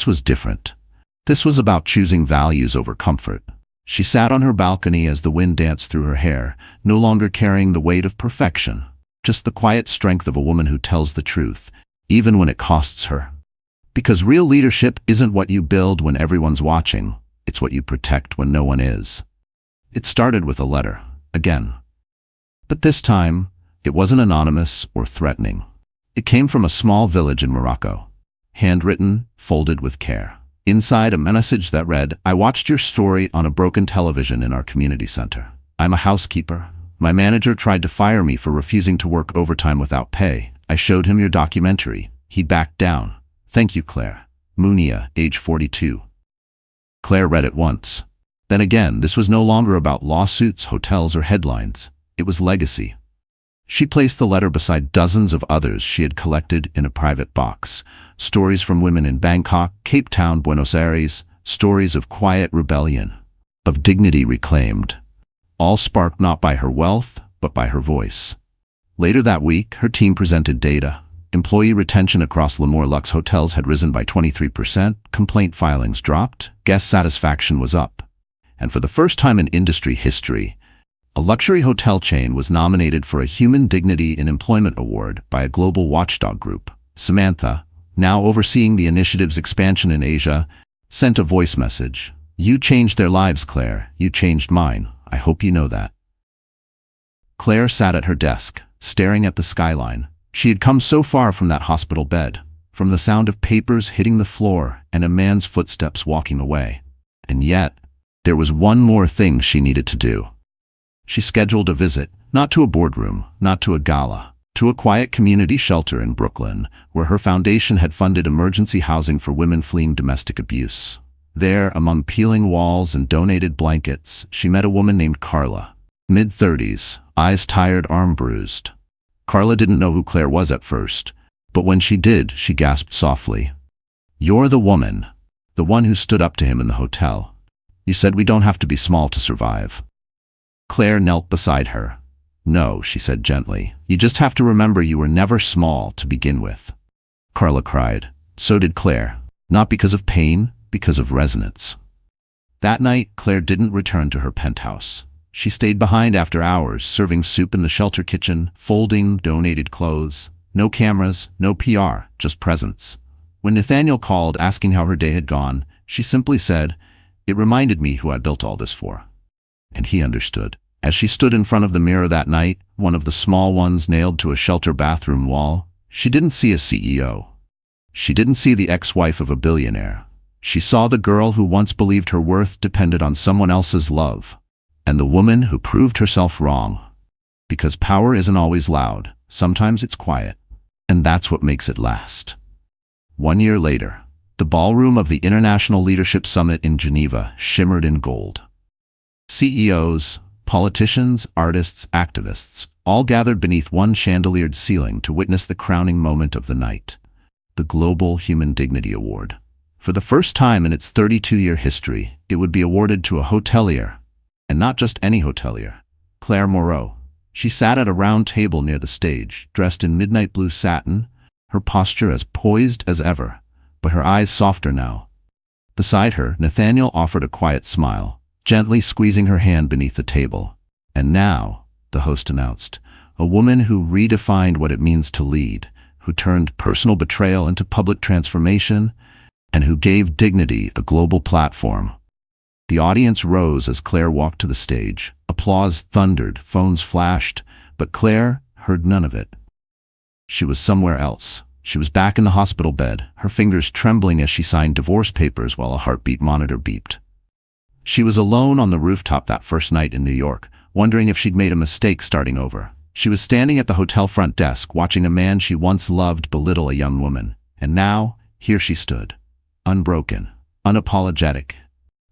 was different. This was about choosing values over comfort. She sat on her balcony as the wind danced through her hair, no longer carrying the weight of perfection, just the quiet strength of a woman who tells the truth, even when it costs her. Because real leadership isn't what you build when everyone's watching, it's what you protect when no one is. It started with a letter, again. But this time, it wasn't anonymous or threatening. It came from a small village in Morocco. Handwritten, folded with care. Inside, a message that read, "I watched your story on a broken television in our community center. I'm a housekeeper. My manager tried to fire me for refusing to work overtime without pay. I showed him your documentary. He backed down. Thank you, Claire. Munia, age 42. Claire read it once. Then again, this was no longer about lawsuits, hotels, or headlines. It was legacy. She placed the letter beside dozens of others she had collected in a private box. Stories from women in Bangkok, Cape Town, Buenos Aires, stories of quiet rebellion, of dignity reclaimed. All sparked not by her wealth, but by her voice. Later that week, her team presented data. Employee retention across L'Amour Luxe hotels had risen by 23%, complaint filings dropped, guest satisfaction was up. And for the first time in industry history, a luxury hotel chain was nominated for a Human Dignity in Employment Award by a global watchdog group. Samantha, now overseeing the initiative's expansion in Asia, sent a voice message. "You changed their lives, Claire. You changed mine. I hope you know that." Claire sat at her desk, staring at the skyline, She had come so far from that hospital bed, from the sound of papers hitting the floor and a man's footsteps walking away. And yet, there was one more thing she needed to do. She scheduled a visit, not to a boardroom, not to a gala, to a quiet community shelter in Brooklyn, where her foundation had funded emergency housing for women fleeing domestic abuse. There, among peeling walls and donated blankets, she met a woman named Carla. Mid-30s, eyes tired, arm bruised. Carla didn't know who Claire was at first, but when she did, she gasped softly. "You're the woman. The one who stood up to him in the hotel. You said we don't have to be small to survive." Claire knelt beside her. "No," she said gently. "You just have to remember you were never small to begin with." Carla cried. So did Claire. Not because of pain, because of resonance. That night, Claire didn't return to her penthouse. She stayed behind after hours, serving soup in the shelter kitchen, folding donated clothes. No cameras, no PR, just presence. When Nathaniel called asking how her day had gone, she simply said, "It reminded me who I built all this for." And he understood. As she stood in front of the mirror that night, one of the small ones nailed to a shelter bathroom wall, she didn't see a CEO. She didn't see the ex-wife of a billionaire. She saw the girl who once believed her worth depended on someone else's love. And the woman who proved herself wrong. Because power isn't always loud, sometimes it's quiet. And that's what makes it last. 1 year later, the ballroom of the International Leadership Summit in Geneva shimmered in gold. CEOs, politicians, artists, activists, all gathered beneath one chandeliered ceiling to witness the crowning moment of the night, the Global Human Dignity Award. For the first time in its 32-year history, it would be awarded to a hotelier, and not just any hotelier, Clare Maro. She sat at a round table near the stage, dressed in midnight blue satin, her posture as poised as ever, but her eyes softer now. Beside her, Nathaniel offered a quiet smile, gently squeezing her hand beneath the table. And now, the host announced, a woman who redefined what it means to lead, who turned personal betrayal into public transformation, and who gave dignity a global platform. The audience rose as Claire walked to the stage. Applause thundered, phones flashed, but Claire heard none of it. She was somewhere else. She was back in the hospital bed, her fingers trembling as she signed divorce papers while a heartbeat monitor beeped. She was alone on the rooftop that first night in New York, wondering if she'd made a mistake starting over. She was standing at the hotel front desk, watching a man she once loved belittle a young woman. And now, here she stood, unbroken, unapologetic,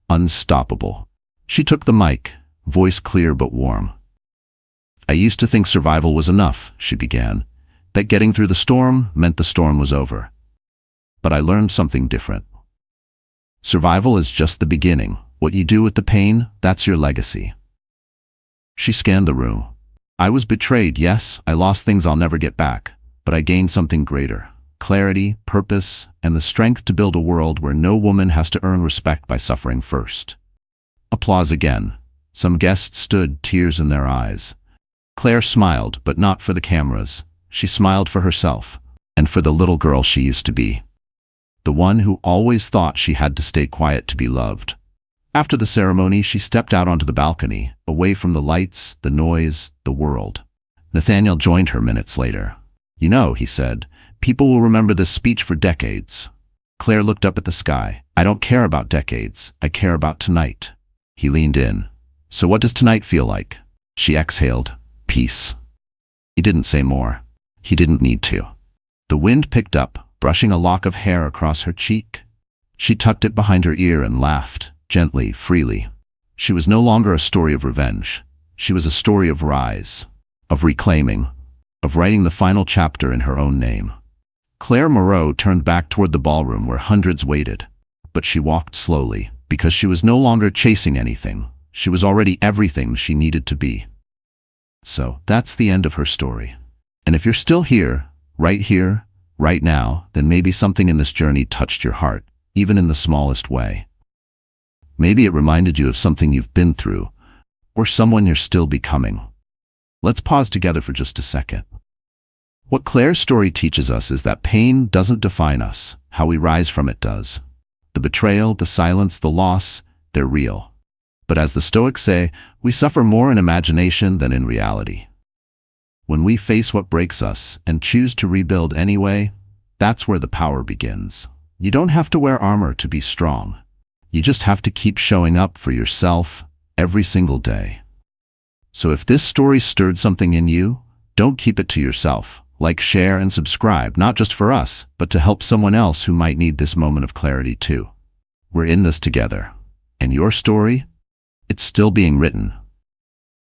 unstoppable. She took the mic, voice clear but warm. "I used to think survival was enough," she began, "that getting through the storm meant the storm was over. But I learned something different. Survival is just the beginning. What you do with the pain, that's your legacy." She scanned the room. "I was betrayed, yes, I lost things I'll never get back, but I gained something greater. Clarity, purpose, and the strength to build a world where no woman has to earn respect by suffering first." Applause again. Some guests stood, tears in their eyes. Claire smiled, but not for the cameras. She smiled for herself, and for the little girl she used to be. The one who always thought she had to stay quiet to be loved. After the ceremony, she stepped out onto the balcony, away from the lights, the noise, the world. Nathaniel joined her minutes later. "You know," he said, "people will remember this speech for decades." Claire looked up at the sky. "I don't care about decades. I care about tonight." He leaned in. "So what does tonight feel like?" She exhaled. "Peace." He didn't say more. He didn't need to. The wind picked up, brushing a lock of hair across her cheek. She tucked it behind her ear and laughed, gently, freely. She was no longer a story of revenge. She was a story of rise, of reclaiming, of writing the final chapter in her own name. Clare Maro turned back toward the ballroom where hundreds waited, but she walked slowly, because she was no longer chasing anything. She was already everything she needed to be. So, that's the end of her story. And if you're still here, right now, then maybe something in this journey touched your heart, even in the smallest way. Maybe it reminded you of something you've been through, or someone you're still becoming. Let's pause together for just a second. What Claire's story teaches us is that pain doesn't define us, how we rise from it does. The betrayal, the silence, the loss, they're real. But as the Stoics say, we suffer more in imagination than in reality. When we face what breaks us and choose to rebuild anyway, that's where the power begins. You don't have to wear armor to be strong. You just have to keep showing up for yourself every single day. So if this story stirred something in you, don't keep it to yourself. Like, share, and subscribe, not just for us, but to help someone else who might need this moment of clarity too. We're in this together. And your story? It's still being written.